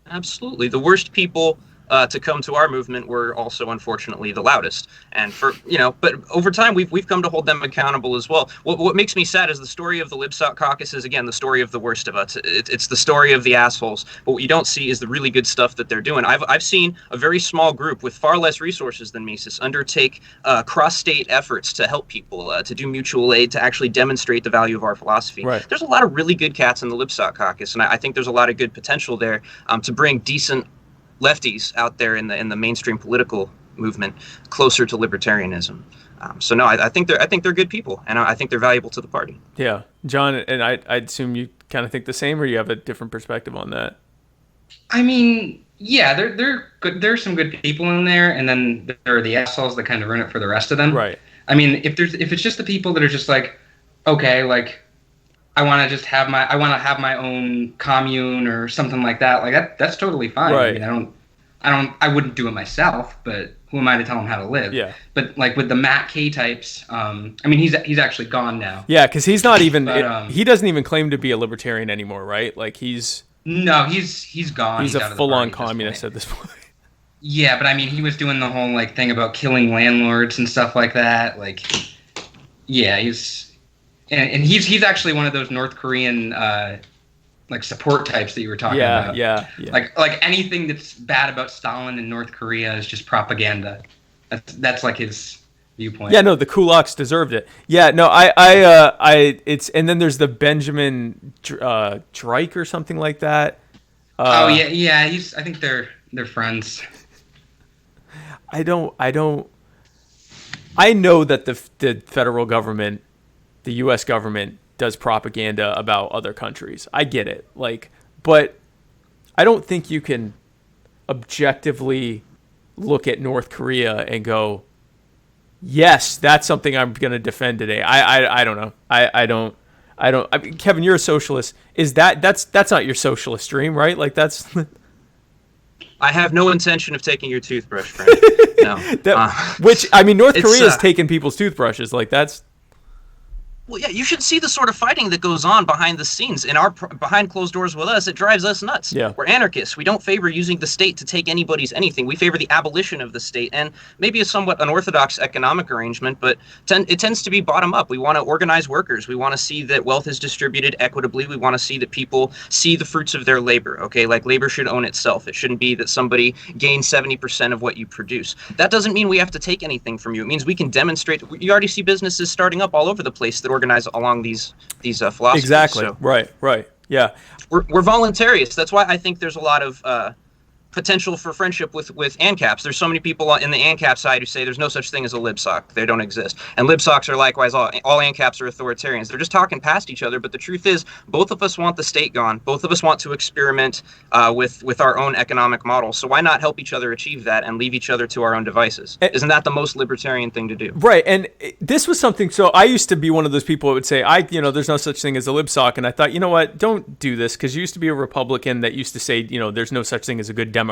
[SPEAKER 4] Absolutely. The worst people to come to our movement were also, unfortunately, the loudest. And but over time, we've come to hold them accountable as well. What makes me sad is the story of the LibSoc Caucus is, again, the story of the worst of us. It's the story of the assholes. But what you don't see is the really good stuff that they're doing. I've seen a very small group with far less resources than Mises undertake cross-state efforts to help people, to do mutual aid, to actually demonstrate the value of our philosophy.
[SPEAKER 3] Right.
[SPEAKER 4] There's a lot of really good cats in the LibSoc Caucus, and I think there's a lot of good potential there to bring decent lefties out there in the mainstream political movement closer to libertarianism. So no, I think they're good people, and I think they're valuable to the party.
[SPEAKER 3] Yeah, John, and I'd assume you kind of think the same, or you have a different perspective on that.
[SPEAKER 5] I mean, yeah, they're good. There's some good people in there, and then there are the assholes that kind of ruin it for the rest of them.
[SPEAKER 3] Right.
[SPEAKER 5] I mean, if it's just the people that are just like, okay, like, I want to have my own commune or something like that. Like that's totally fine.
[SPEAKER 3] Right.
[SPEAKER 5] I mean, I wouldn't do it myself, but who am I to tell him how to live?
[SPEAKER 3] Yeah.
[SPEAKER 5] But like with the Matt K types, I mean, he's actually gone now.
[SPEAKER 3] Yeah, because he's not even.
[SPEAKER 5] But,
[SPEAKER 3] he doesn't even claim to be a libertarian anymore, right? Like he's
[SPEAKER 5] gone.
[SPEAKER 3] He's a full-on communist at this point.
[SPEAKER 5] Yeah, but I mean, he was doing the whole like thing about killing landlords and stuff like that. Like, yeah, he's actually one of those North Korean like support types that you were talking about.
[SPEAKER 3] Yeah.
[SPEAKER 5] Like anything that's bad about Stalin in North Korea is just propaganda. That's like his viewpoint.
[SPEAKER 3] Yeah, no, the kulaks deserved it. Yeah, no, it's, and then there's the Benjamin Drake or something like that.
[SPEAKER 5] Oh yeah. I think they're friends.
[SPEAKER 3] I know that the federal government, the U.S. government, does propaganda about other countries. I get it. Like, but I don't think you can objectively look at North Korea and go, yes, that's something I'm going to defend today. I don't know. I mean, Kevin, you're a socialist. Is that's not your socialist dream, right? Like that's
[SPEAKER 4] I have no intention of taking your toothbrush, friend. No.
[SPEAKER 3] Which, I mean, North
[SPEAKER 4] it's,
[SPEAKER 3] Korea's taking people's toothbrushes. Like, that's...
[SPEAKER 4] Well, yeah, you should see the sort of fighting that goes on behind the scenes behind closed doors with us. It drives us nuts.
[SPEAKER 3] Yeah.
[SPEAKER 4] We're anarchists. We don't favor using the state to take anybody's anything. We favor the abolition of the state, and maybe a somewhat unorthodox economic arrangement, but it tends to be bottom up. We want to organize workers. We want to see that wealth is distributed equitably. We want to see that people see the fruits of their labor. Okay, like labor should own itself. It shouldn't be that somebody gains 70% of what you produce. That doesn't mean we have to take anything from you. It means we can demonstrate. You already see businesses starting up all over the place that organize along these philosophies.
[SPEAKER 3] Exactly.
[SPEAKER 4] So
[SPEAKER 3] Right. Yeah.
[SPEAKER 4] we're voluntarists. That's why I think there's a lot of potential for friendship with ANCAPs. There's so many people in the ANCAP side who say there's no such thing as a libsoc. They don't exist. And libsocs are likewise, all ANCAPs are authoritarians. They're just talking past each other, but the truth is both of us want the state gone. Both of us want to experiment with our own economic model. So why not help each other achieve that and leave each other to our own devices? Isn't that the most libertarian thing to do?
[SPEAKER 3] Right. And this was something, so I used to be one of those people who would say, there's no such thing as a libsoc. And I thought, you know what, don't do this, because you used to be a Republican that used to say, there's no such thing as a good Democrat.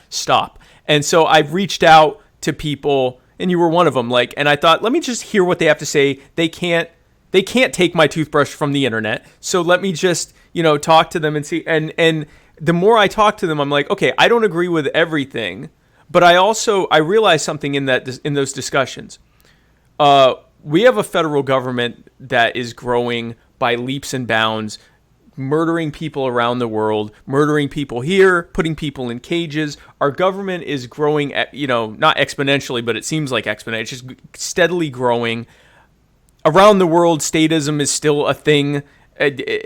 [SPEAKER 3] Stop. And so I've reached out to people, and you were one of them, and I thought, let me just hear what they have to say. They can't take my toothbrush from the internet. So let me just, talk to them and see. And the more I talk to them, I'm like, okay, I don't agree with everything, but I realized something in those discussions. We have a federal government that is growing by leaps and bounds, murdering people around the world, murdering people here, putting people in cages. Our government is growing, not exponentially, but it seems like exponentially. It's just steadily growing. Around the world, statism is still a thing.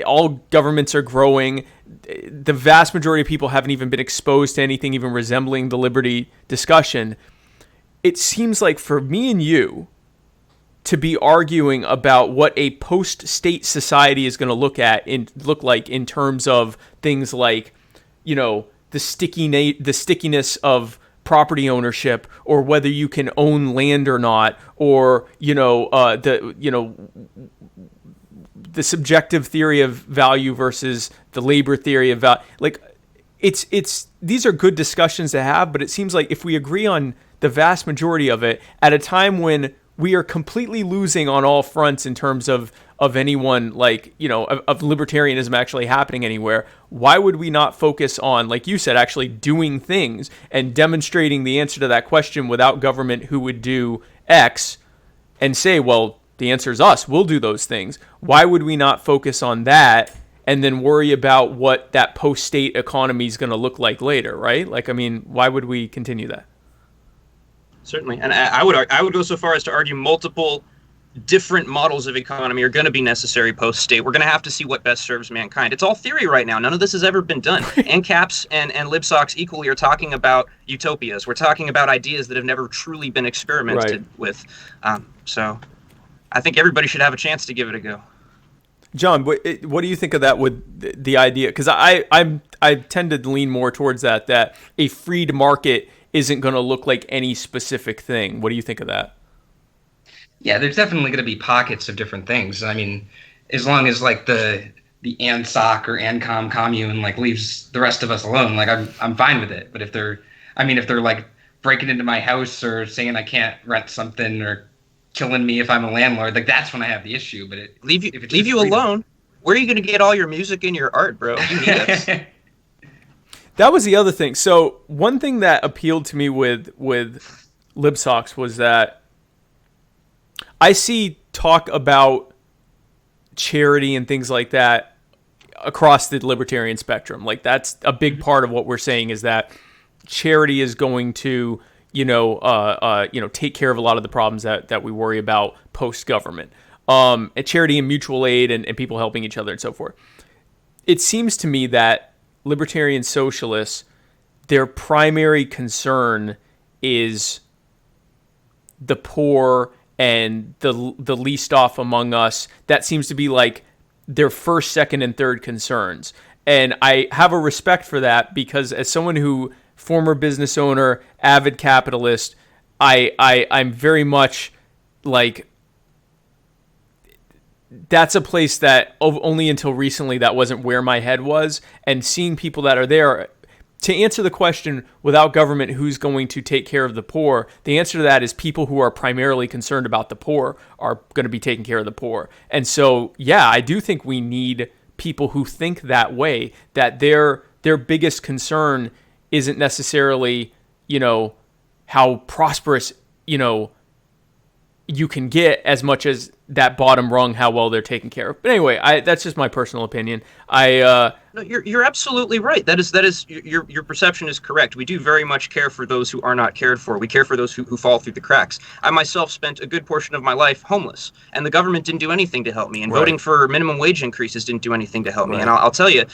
[SPEAKER 3] All governments are growing. The vast majority of people haven't even been exposed to anything even resembling the liberty discussion. It seems like for me and you to be arguing about what a post-state society is going to look like in terms of things like, the stickiness of property ownership, or whether you can own land or not, or the subjective theory of value versus the labor theory of value. These are good discussions to have, but it seems like if we agree on the vast majority of it at a time when we are completely losing on all fronts in terms of anyone of libertarianism actually happening anywhere, why would we not focus on, like you said, actually doing things and demonstrating the answer to that question without government who would do X and say, well, the answer is us, we'll do those things. Why would we not focus on that and then worry about what that post-state economy is going to look like later, right? Why would we continue that?
[SPEAKER 4] Certainly, and I would go so far as to argue multiple different models of economy are going to be necessary post-state. We're going to have to see what best serves mankind. It's all theory right now. None of this has ever been done. ANCAPs and libsocs equally are talking about utopias. We're talking about ideas that have never truly been experimented with. So I think everybody should have a chance to give it a go.
[SPEAKER 3] John, what do you think of that with the idea? Because I tend to lean more towards that a freed market isn't going to look like any specific thing. What do you think of that?
[SPEAKER 5] Yeah, there's definitely going to be pockets of different things. I mean, as long as the ANSOC or ANCOM commune leaves the rest of us alone, I'm fine with it. But if they're breaking into my house or saying I can't rent something or killing me if I'm a landlord, that's when I have the issue. But
[SPEAKER 4] leave you alone. Where are you going to get all your music and your art, bro? You need us.
[SPEAKER 3] That was the other thing. So one thing that appealed to me with libsocs was that I see talk about charity and things like that across the libertarian spectrum. That's a big part of what we're saying, is that charity is going to, take care of a lot of the problems that we worry about post-government. Charity and mutual aid and people helping each other and so forth. It seems to me that libertarian socialists, their primary concern is the poor and the least off among us. That seems to be their first, second, and third concerns. And I have a respect for that, because as someone who, former business owner, avid capitalist, I'm very much that's a place that only until recently that wasn't where my head was. And seeing people that are there, to answer the question, without government, who's going to take care of the poor? The answer to that is people who are primarily concerned about the poor are going to be taking care of the poor. And so, yeah, I do think we need people who think that way, that their biggest concern isn't necessarily, how prosperous, you can get, as much as that bottom rung, how well they're taken care of. But anyway, that's just my personal opinion.
[SPEAKER 4] No, you're absolutely right. That is your perception is correct. We do very much care for those who are not cared for. We care for those who fall through the cracks. I myself spent a good portion of my life homeless, and the government didn't do anything to help me. And voting for minimum wage increases didn't do anything to help me. And I'll tell you,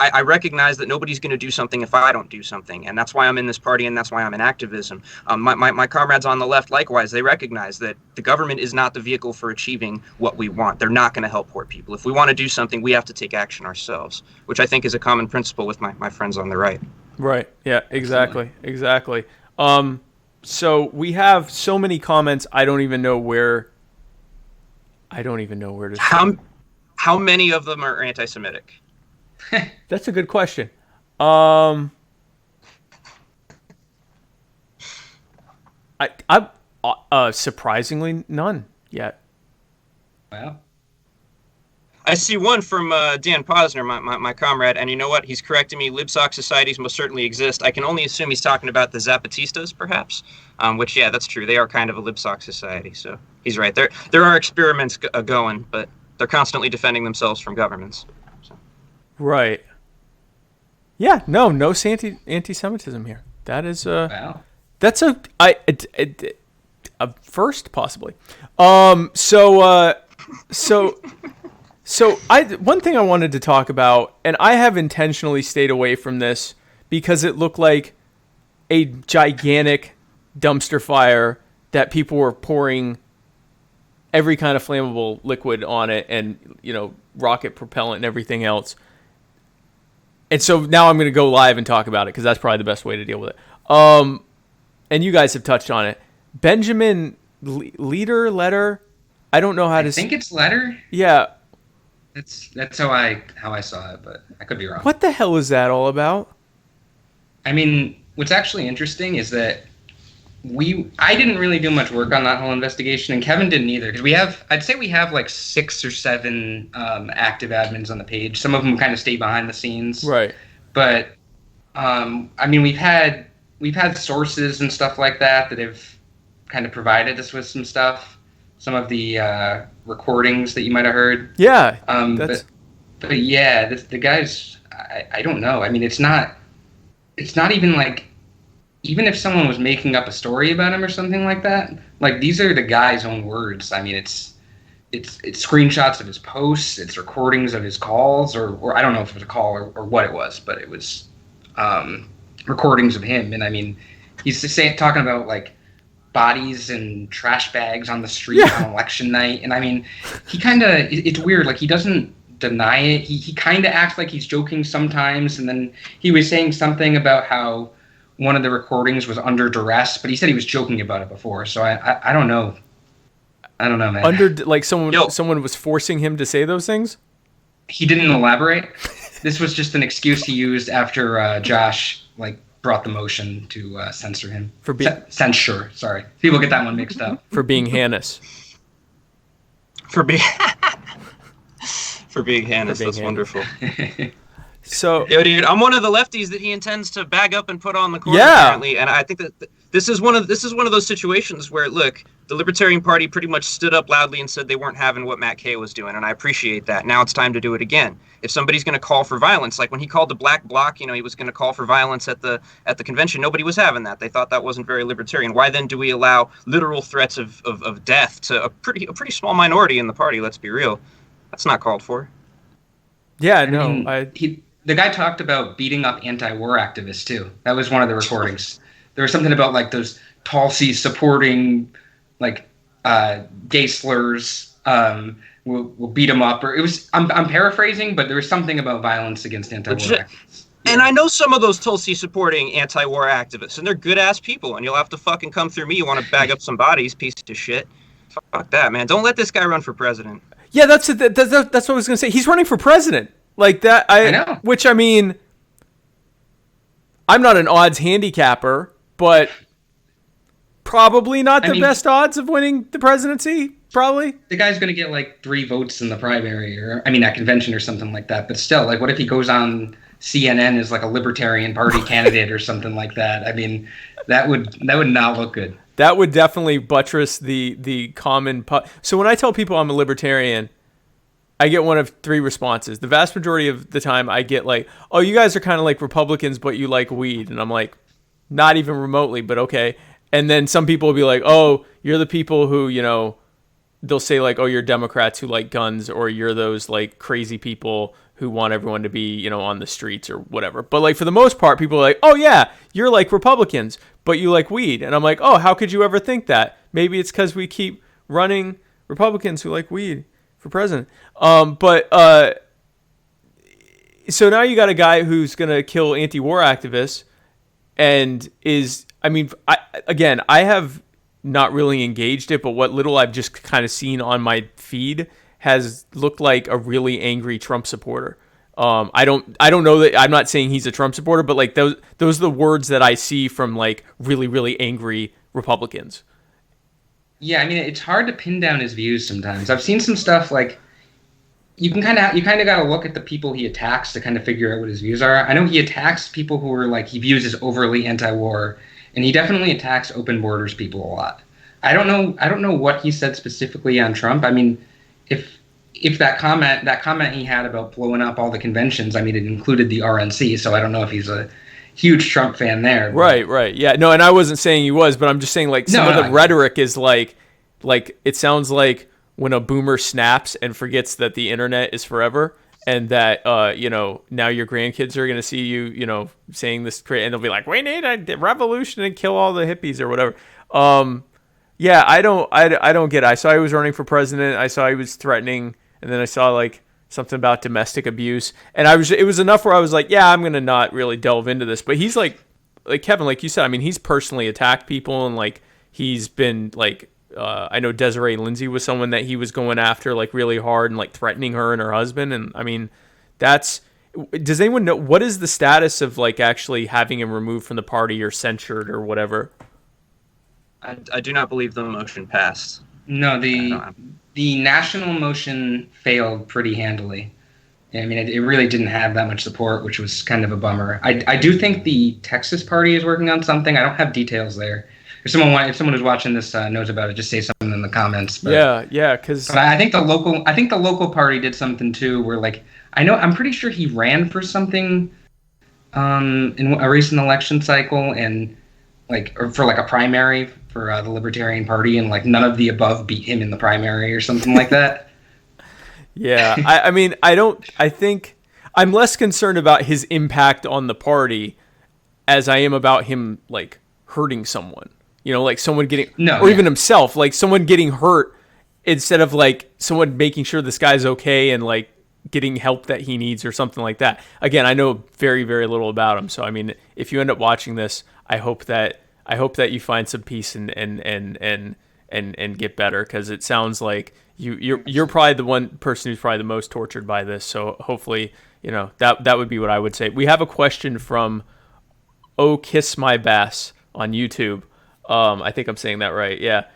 [SPEAKER 4] I recognize that nobody's going to do something if I don't do something, and that's why I'm in this party, and that's why I'm in activism. My comrades on the left, likewise, they recognize that the government is not the vehicle for achieving what we want. They're not going to help poor people. If we want to do something, we have to take action ourselves, which I think is a common principle with my friends on the right.
[SPEAKER 3] Right. Yeah. Exactly. So we have so many comments. I don't even know where to start.
[SPEAKER 4] How many of them are anti-Semitic?
[SPEAKER 3] That's a good question. Surprisingly, none yet.
[SPEAKER 5] Wow.
[SPEAKER 4] I see one from Dan Posner, my comrade, and you know what? He's correcting me. Libsoc societies most certainly exist. I can only assume he's talking about the Zapatistas, perhaps, which, yeah, that's true. They are kind of a Libsoc society, so he's right. There are experiments going, but they're constantly defending themselves from governments. So.
[SPEAKER 3] Right. Yeah, no anti-Semitism here. That is
[SPEAKER 5] wow.
[SPEAKER 3] That's a first, possibly. So one thing I wanted to talk about, and I have intentionally stayed away from this because it looked like a gigantic dumpster fire that people were pouring every kind of flammable liquid on it, and rocket propellant and everything else. And so now I'm going to go live and talk about it because that's probably the best way to deal with it. And you guys have touched on it. Benjamin Letter. I don't know how to.
[SPEAKER 5] I think it's Letter.
[SPEAKER 3] Yeah.
[SPEAKER 5] That's how I saw it, but I could be wrong.
[SPEAKER 3] What the hell is that all about?
[SPEAKER 5] I mean, what's actually interesting is that I didn't really do much work on that whole investigation, and Kevin didn't either, because I'd say we have like 6 or 7 active admins on the page. Some of them kind of stay behind the scenes,
[SPEAKER 3] right?
[SPEAKER 5] But I mean, we've had sources and stuff like that have kind of provided us with some stuff, some of the recordings that you might have heard.
[SPEAKER 3] Yeah,
[SPEAKER 5] but yeah, the guys, I don't know. I mean, it's not even like. Even if someone was making up a story about him or something like that, like these are the guy's own words. I mean, it's screenshots of his posts, it's recordings of his calls, or I don't know if it was a call or what it was, but it was recordings of him. And I mean, he's talking about like bodies and trash bags on the street on election night. And I mean, it's weird. Like he doesn't deny it. He kind of acts like he's joking sometimes. And then he was saying something about how one of the recordings was under duress, but he said he was joking about it before. So I don't know. I don't know, man.
[SPEAKER 3] Like someone was forcing him to say those things?
[SPEAKER 5] He didn't elaborate. This was just an excuse he used after Josh brought the motion to censor him. Censure, sorry. People get that one mixed up.
[SPEAKER 3] For being heinous.
[SPEAKER 4] For being heinous, that's wonderful.
[SPEAKER 3] So,
[SPEAKER 4] yo, dude, I'm one of the lefties that he intends to bag up and put on the corner apparently, and I think that this is one of those situations where, look, the Libertarian Party pretty much stood up loudly and said they weren't having what Matt Kay was doing, and I appreciate that. Now it's time to do it again. If somebody's going to call for violence, like when he called the Black Bloc, he was going to call for violence at the convention. Nobody was having that. They thought that wasn't very libertarian. Why then do we allow literal threats of death to a pretty small minority in the party? Let's be real. That's not called for.
[SPEAKER 3] Yeah,
[SPEAKER 5] the guy talked about beating up anti-war activists too. That was one of the recordings. There was something about like those Tulsi supporting gay slurs. We'll beat them up, or it was. I'm paraphrasing, but there was something about violence against anti-war activists. Yeah.
[SPEAKER 4] And I know some of those Tulsi supporting anti-war activists, and they're good ass people. And you'll have to fucking come through me. You want to bag up some bodies, piece of shit. Fuck that, man. Don't let this guy run for president.
[SPEAKER 3] Yeah, that's what I was gonna say. He's running for president. Like that,
[SPEAKER 5] I know.
[SPEAKER 3] Which I mean, I'm not an odds handicapper, but probably not the best odds of winning the presidency. Probably.
[SPEAKER 5] The guy's going to get like 3 votes in the primary, or at convention or something like that. But still, like, what if he goes on CNN as like a Libertarian Party candidate or something like that? I mean, that would not look good.
[SPEAKER 3] That would definitely buttress the common. So when I tell people I'm a Libertarian, I get one of 3 responses. The vast majority of the time, I get like, "Oh, you guys are kind of like Republicans, but you like weed," and I'm like, "Not even remotely, but okay." And then some people will be like, "Oh, you're the people who, they'll say like, oh, you're Democrats who like guns, or you're those like crazy people who want everyone to be, on the streets or whatever." But like for the most part, people are like, "Oh yeah, you're like Republicans, but you like weed." And I'm like, "Oh, how could you ever think that? Maybe it's because we keep running Republicans who like weed for president." So now you got a guy who's gonna kill anti-war activists, and I have not really engaged it, but what little I've just kind of seen on my feed has looked like a really angry Trump supporter. I don't know that, I'm not saying he's a Trump supporter, but like those are the words that I see from like really, really angry Republicans.
[SPEAKER 5] Yeah, it's hard to pin down his views sometimes. I've seen some stuff like you kind of got to look at the people he attacks to kind of figure out what his views are. I know he attacks people who are like he views as overly anti-war. And he definitely attacks open borders people a lot. I don't know what he said specifically on Trump. If that comment he had about blowing up all the conventions, it included the RNC. So I don't know if he's a huge Trump fan there.
[SPEAKER 3] Right. Yeah. No, and I wasn't saying he was, but I'm just saying like some of the rhetoric is like it sounds like when a boomer snaps and forgets that the internet is forever. And that, now your grandkids are going to see you, saying this, and they'll be like, "We need a revolution and kill all the hippies," or whatever. Yeah, I don't get it. I saw he was running for president. I saw he was threatening, and then I saw like something about domestic abuse, and it was enough where I was like, yeah, I'm going to not really delve into this. But he's like Kevin, like you said, he's personally attacked people, and like he's been like. I know Desiree Lindsay was someone that he was going after like really hard and like threatening her and her husband. And does anyone know what is the status of like actually having him removed from the party or censured or whatever?
[SPEAKER 4] I do not believe the motion passed.
[SPEAKER 5] No, the national motion failed pretty handily. It really didn't have that much support, which was kind of a bummer. I do think the Texas party is working on something. I don't have details there. If someone who's watching this knows about it, just say something in the comments. But,
[SPEAKER 3] yeah, because
[SPEAKER 5] I think the local party did something too, where like I'm pretty sure he ran for something in a recent election cycle, and for a primary for the Libertarian Party, and like none of the above beat him in the primary or something like that.
[SPEAKER 3] Yeah, I think I'm less concerned about his impact on the party as I am about him like hurting someone. Like someone getting, even himself, like someone getting hurt instead of like someone making sure this guy's okay and like getting help that he needs or something like that. Again, I know very, very little about him. So, if you end up watching this, I hope that you find some peace and get better. 'Cause it sounds like you're probably the one person who's probably the most tortured by this. So hopefully, that would be what I would say. We have a question from Oh Kiss My Bass on YouTube. I think I'm saying that right. Yeah.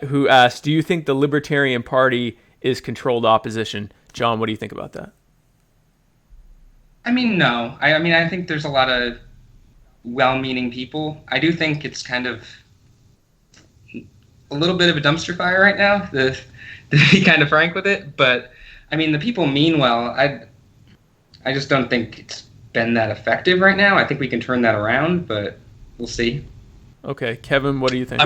[SPEAKER 3] Who asked, "Do you think the Libertarian Party is controlled opposition?" John, what do you think about that?
[SPEAKER 5] No. I think there's a lot of well-meaning people. I do think it's kind of a little bit of a dumpster fire right now, to be kind of frank with it. But, the people mean well. I just don't think it's been that effective right now. I think we can turn that around, but we'll see.
[SPEAKER 3] Okay, Kevin, what do you think?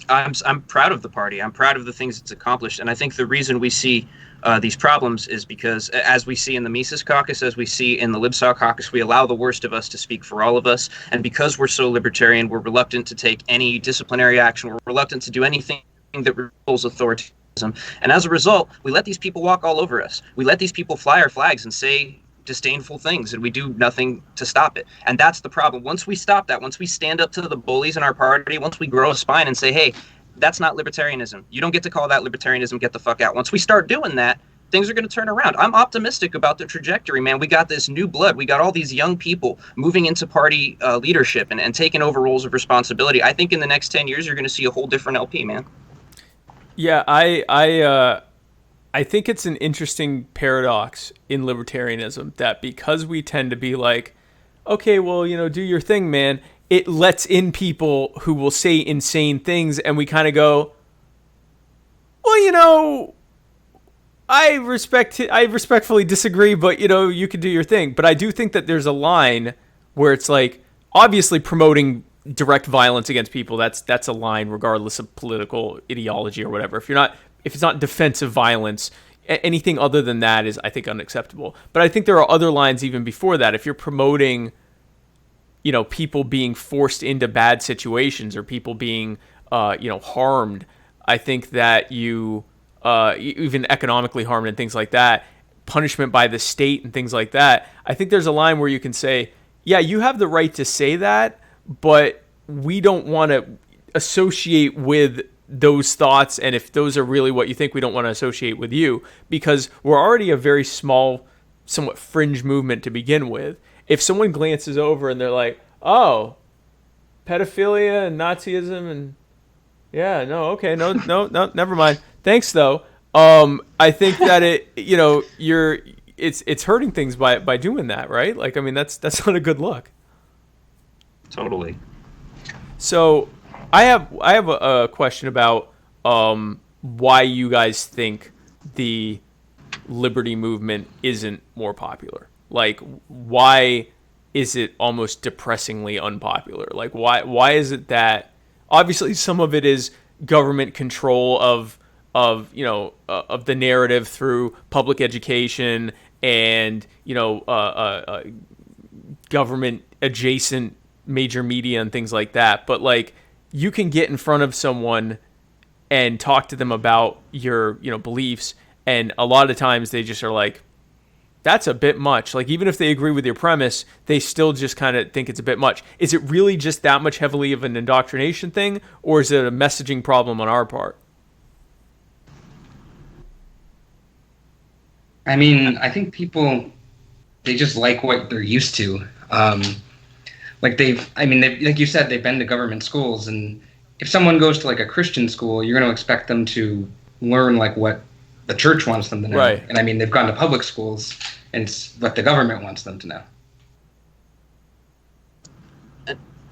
[SPEAKER 4] I'm proud of the party. I'm proud of the things it's accomplished, and I think the reason we see these problems is because, as we see in the Mises Caucus, as we see in the LibSaw Caucus, we allow the worst of us to speak for all of us, and because we're so libertarian, we're reluctant to take any disciplinary action. We're reluctant to do anything that repels authoritarianism, and as a result, we let these people walk all over us. We let these people fly our flags and say disdainful things, and we do nothing to stop it. And that's the problem. Once we stop that, once we stand up to the bullies in our party, once we grow a spine and say, hey, that's not libertarianism. You don't get to call that libertarianism. Get the fuck out. Once we start doing that, things are going to turn around. I'm optimistic about the trajectory, man. We got this new blood. We got all these young people moving into party leadership and taking over roles of responsibility. I think in the next 10 years, you're going to see a whole different LP, man.
[SPEAKER 3] Yeah, I think it's an interesting paradox in libertarianism that because we tend to be like, okay, well, do your thing, man. It lets in people who will say insane things, and we kind of go, well, I respectfully disagree, but you can do your thing. But I do think that there's a line where it's like, obviously promoting direct violence against people, that's a line regardless of political ideology or whatever. If it's not defensive violence, anything other than that is, I think, unacceptable. But I think there are other lines even before that. If you're promoting, people being forced into bad situations or people being, harmed, I think that you, even economically harmed and things like that, punishment by the state and things like that, I think there's a line where you can say, yeah, you have the right to say that, but we don't want to associate with those thoughts, and if those are really what you think, we don't want to associate with you, because we're already a very small, somewhat fringe movement to begin with. If someone glances over and they're like, oh, pedophilia and Nazism and yeah, no, okay, no, never mind. Thanks though. I think that it's hurting things by doing that, right? Like, I mean, that's not a good look.
[SPEAKER 4] Totally.
[SPEAKER 3] So I have a question about why you guys think the liberty movement isn't more popular. Like, why is it almost depressingly unpopular? Like, why is it that obviously some of it is government control of the narrative through public education and government adjacent major media and things like that, but like, you can get in front of someone and talk to them about your beliefs, and a lot of times they just are like, that's a bit much. Like, even if they agree with your premise, they still just kind of think it's a bit much. Is it really just that much heavily of an indoctrination thing, or is it a messaging problem on our part?
[SPEAKER 5] I mean, I think people, they just like what they're used to. Like like you said, they've been to government schools, and if someone goes to like a Christian school, you're going to expect them to learn like what the church wants them to know.
[SPEAKER 3] Right.
[SPEAKER 5] And I mean, they've gone to public schools, and it's what the government wants them to know.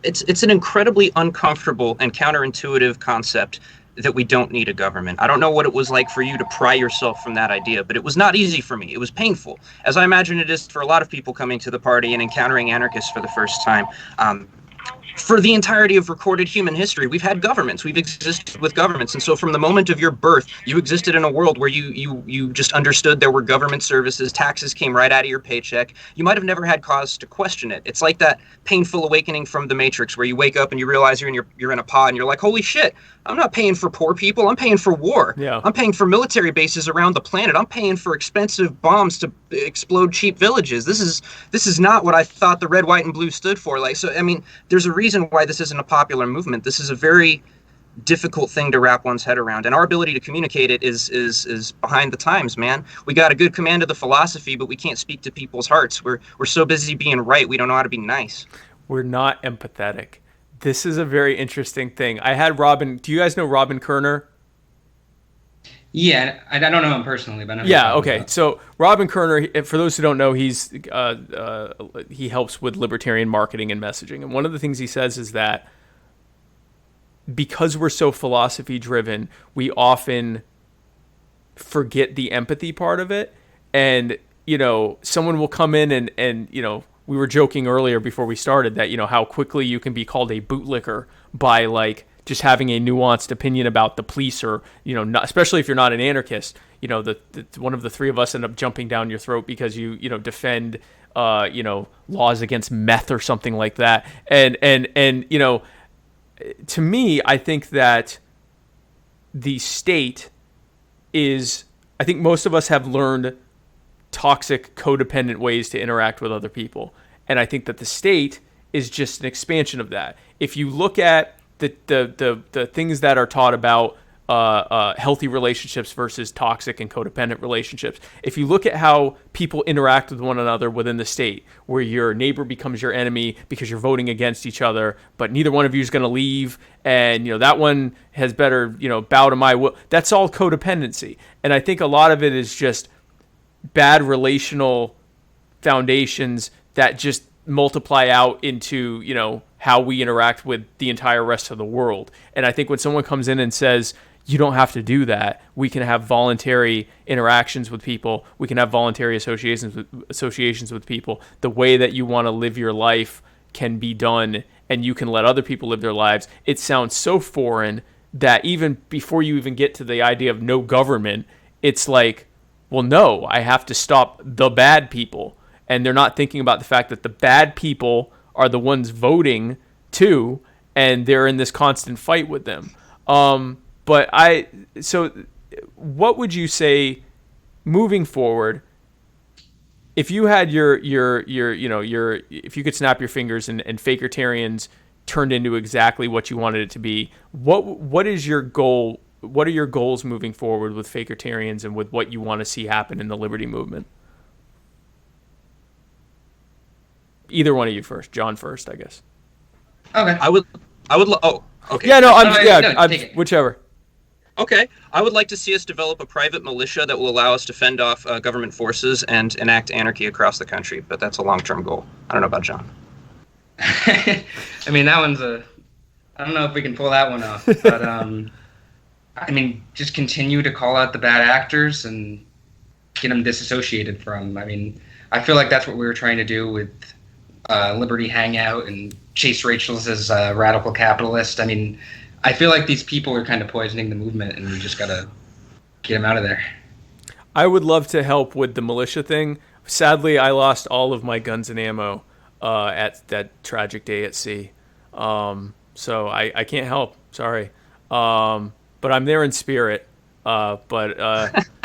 [SPEAKER 4] It's an incredibly uncomfortable and counterintuitive concept that we don't need a government. I don't know what it was like for you to pry yourself from that idea, but it was not easy for me. It was painful, as I imagine it is for a lot of people coming to the party and encountering anarchists for the first time. For the entirety of recorded human history, we've had governments. We've existed with governments. And so from the moment of your birth, you existed in a world where you just understood there were government services, taxes came right out of your paycheck. You might have never had cause to question it. It's like that painful awakening from the Matrix where you wake up and you realize you're in a pod and you're like, holy shit, I'm not paying for poor people. I'm paying for war.
[SPEAKER 3] Yeah.
[SPEAKER 4] I'm paying for military bases around the planet. I'm paying for expensive bombs to explode cheap villages. This is not what I thought the red, white, and blue stood for. Like, so, I mean, there's a reason why this isn't a popular movement. This is a very difficult thing to wrap one's head around, and our ability to communicate it is behind the times, man. We got a good command of the philosophy, but we can't speak to people's hearts. We're so busy being right, we don't know how to be nice.
[SPEAKER 3] We're not empathetic. This is a very interesting thing. I had Robin. Do you guys know Robin Kerner?
[SPEAKER 5] Yeah, I don't know him personally, but I know.
[SPEAKER 3] Yeah, okay. So Robin Kerner, for those who don't know, he helps with libertarian marketing and messaging. And one of the things he says is that because we're so philosophy driven, we often forget the empathy part of it. And, someone will come in and we were joking earlier before we started that, how quickly you can be called a bootlicker by like just having a nuanced opinion about the police, or, not, especially if you're not an anarchist, one of the three of us end up jumping down your throat because you defend, laws against meth or something like that. And to me, I think that the state is, I think most of us have learned toxic, codependent ways to interact with other people. And I think that the state is just an expansion of that. If you look at the things that are taught about healthy relationships versus toxic and codependent relationships. If you look at how people interact with one another within the state, where your neighbor becomes your enemy because you're voting against each other, but neither one of you is going to leave, and that one has better bow to my will. That's all codependency, and I think a lot of it is just bad relational foundations that just multiply out into how we interact with the entire rest of the world. And I think when someone comes in and says, you don't have to do that, we can have voluntary interactions with people, we can have voluntary associations with people, the way that you want to live your life can be done, and you can let other people live their lives, it sounds so foreign that even before you even get to the idea of no government, it's like, well, no, I have to stop the bad people. And they're not thinking about the fact that the bad people are the ones voting too, and they're in this constant fight with them. So what would you say moving forward, if you had if you could snap your fingers and Fakertarians turned into exactly what you wanted it to be, what is your goal? What are your goals moving forward with Fakertarians and with what you want to see happen in the liberty movement? Either one of you first. John first, I guess.
[SPEAKER 5] Okay.
[SPEAKER 4] I would. Oh, okay.
[SPEAKER 3] Yeah, no, whichever.
[SPEAKER 4] Okay. I would like to see us develop a private militia that will allow us to fend off government forces and enact anarchy across the country. But that's a long-term goal. I don't know about John.
[SPEAKER 5] I mean, that one's I don't know if we can pull that one off. But I mean, just continue to call out the bad actors and get them disassociated from. I mean, I feel like that's what we were trying to do with Liberty Hangout and Chase Rachel's as a radical capitalist. I mean, I feel like these people are kind of poisoning the movement, and we just gotta get them out of there.
[SPEAKER 3] I would love to help with the militia thing. Sadly, I lost all of my guns and ammo at that tragic day at sea. So I can't help. Sorry. But I'm there in spirit. I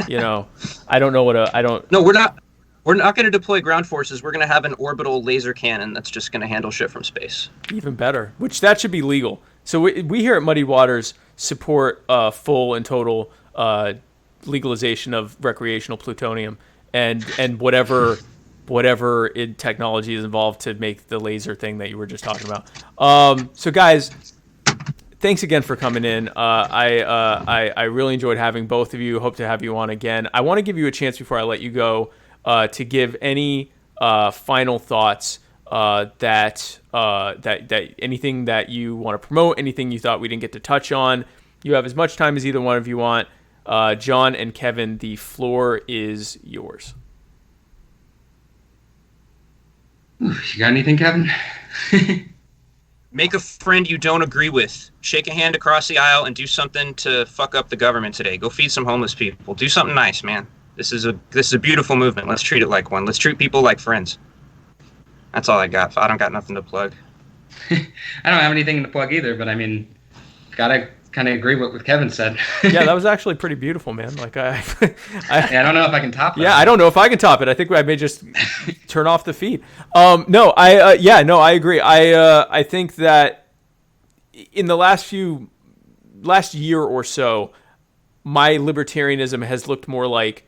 [SPEAKER 3] don't know what I don't.
[SPEAKER 4] No, we're not. We're not going to deploy ground forces. We're going to have an orbital laser cannon that's just going to handle shit from space.
[SPEAKER 3] Even better, which that should be legal. So we here at Muddy Waters support full and total legalization of recreational plutonium and whatever technology is involved to make the laser thing that you were just talking about. So guys, thanks again for coming in. I really enjoyed having both of you. Hope to have you on again. I want to give you a chance before I let you go to give any final thoughts that anything that you want to promote, anything you thought we didn't get to touch on. You have as much time as either one of you want. John and Kevin, the floor is yours.
[SPEAKER 5] You got anything, Kevin?
[SPEAKER 4] Make a friend you don't agree with. Shake a hand across the aisle and do something to fuck up the government today. Go feed some homeless people. Do something nice, man. This is a beautiful movement. Let's treat it like one. Let's treat people like friends. That's all I got. I don't got nothing to plug.
[SPEAKER 5] I don't have anything to plug either, but I mean, gotta kind of agree with what Kevin said.
[SPEAKER 3] Yeah, that was actually pretty beautiful, man. Like I
[SPEAKER 5] don't know if I can top that.
[SPEAKER 3] Yeah, I don't know if I can top it. I think I may just turn off the feed. No, I agree. I think that in the last year or so, my libertarianism has looked more like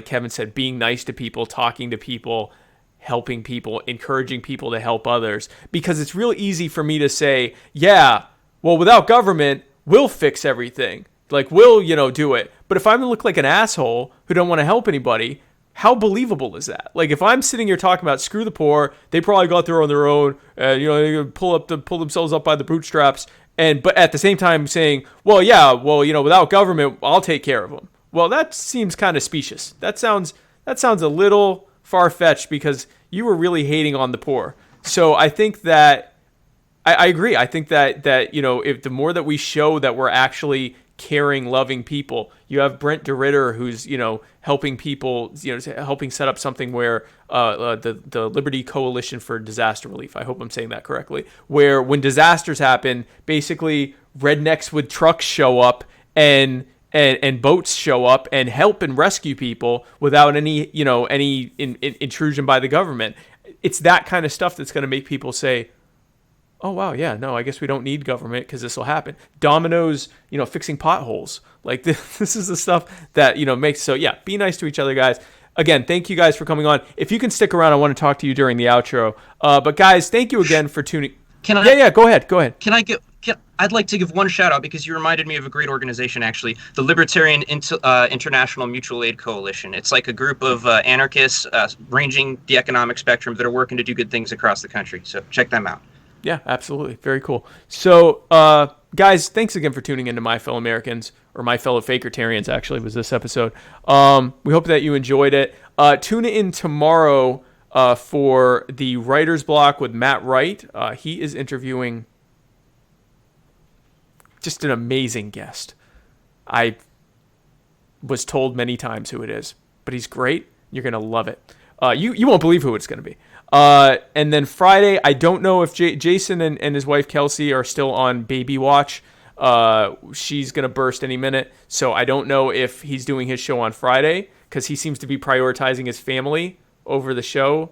[SPEAKER 3] Kevin said, being nice to people, talking to people, helping people, encouraging people to help others. Because it's real easy for me to say, yeah, well, without government, we'll fix everything. Like, we'll, do it. But if I'm going to look like an asshole who don't want to help anybody, how believable is that? Like, if I'm sitting here talking about screw the poor, they probably got there on their own, and, they pull themselves up by the bootstraps, but at the same time saying, without government, I'll take care of them. Well, that seems kind of specious. That sounds a little far-fetched because you were really hating on the poor. So I think that I agree. I think that if the more that we show that we're actually caring, loving people, you have Brent DeRitter who's helping people, helping set up something where the Liberty Coalition for Disaster Relief. I hope I'm saying that correctly. Where when disasters happen, basically rednecks with trucks show up and boats show up and help and rescue people without any intrusion by the government. It's that kind of stuff that's going to make people say, oh wow, yeah, no, I guess we don't need government because this will happen. Dominoes, fixing potholes. Like this is the stuff that makes. So yeah, be nice to each other, guys. Again, thank you guys for coming on. If you can stick around, I want to talk to you during the outro. But guys, thank you again for tuning.
[SPEAKER 4] Can I?
[SPEAKER 3] Yeah, go ahead.
[SPEAKER 4] I'd like to give one shout out because you reminded me of a great organization, actually, the Libertarian International Mutual Aid Coalition. It's like a group of anarchists ranging the economic spectrum that are working to do good things across the country. So check them out.
[SPEAKER 3] Yeah, absolutely. Very cool. So, guys, thanks again for tuning into My Fellow Americans, or My Fellow Fakertarians, actually, was this episode. We hope that you enjoyed it. Tune in tomorrow for the Writer's Block with Matt Wright. He is interviewing just an amazing guest. I was told many times who it is, but he's great. You're going to love it. You won't believe who it's going to be. And then Friday, I don't know if Jason and his wife Kelsey are still on baby watch. She's going to burst any minute. So I don't know if he's doing his show on Friday because he seems to be prioritizing his family over the show,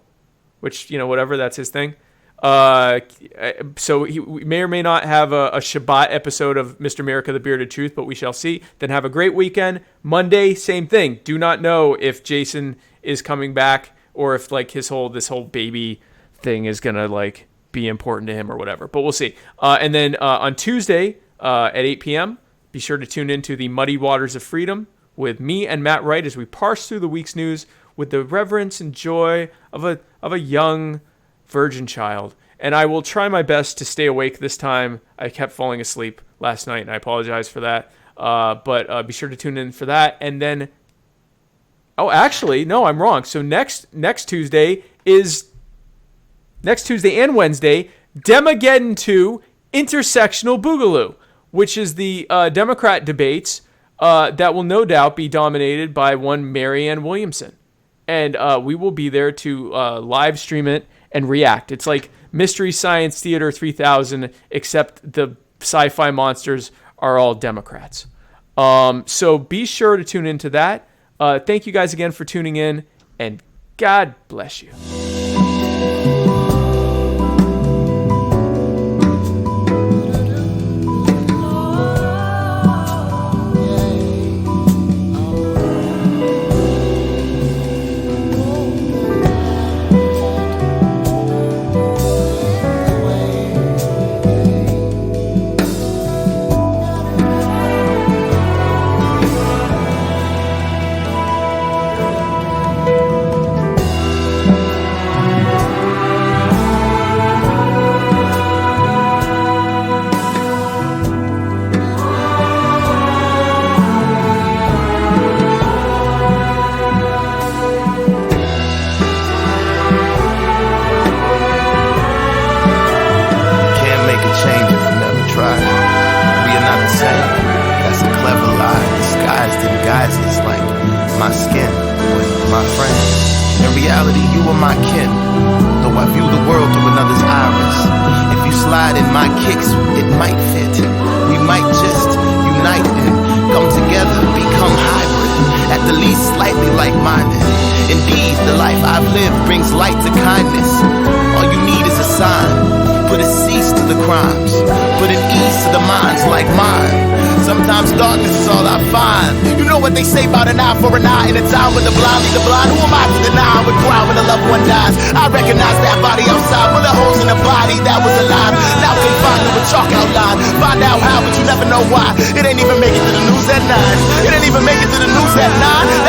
[SPEAKER 3] which, whatever, that's his thing. So we may or may not have a Shabbat episode of Mr. America, the Bearded Truth, but we shall see. Then have a great weekend. Monday, same thing. Do not know if Jason is coming back or if like this whole baby thing is going to be important to him or whatever, but we'll see. And then on Tuesday at 8 p.m., be sure to tune into the Muddy Waters of Freedom with me and Matt Wright as we parse through the week's news with the reverence and joy of a young virgin child. And I will try my best to stay awake this time. I kept falling asleep last night, and I apologize for that. But be sure to tune in for that. And then, actually, no, I'm wrong. So next Tuesday and Wednesday, Demageddon 2 Intersectional Boogaloo, which is the Democrat debates that will no doubt be dominated by one Marianne Williamson. And we will be there to live stream it and react. It's like Mystery Science Theater 3000, except the sci-fi monsters are all Democrats. So be sure to tune into that. Thank you guys again for tuning in, and God bless you.
[SPEAKER 6] They say about an eye for an eye in a time when the blind lead the blind. Who am I to deny I would cry when a loved one dies? I recognize that body outside, bullet holes in the body that was alive. Now confined to a chalk outline. Find out how, but you never know why. It ain't even make it to the news at 9. It ain't even make it to the news at 9.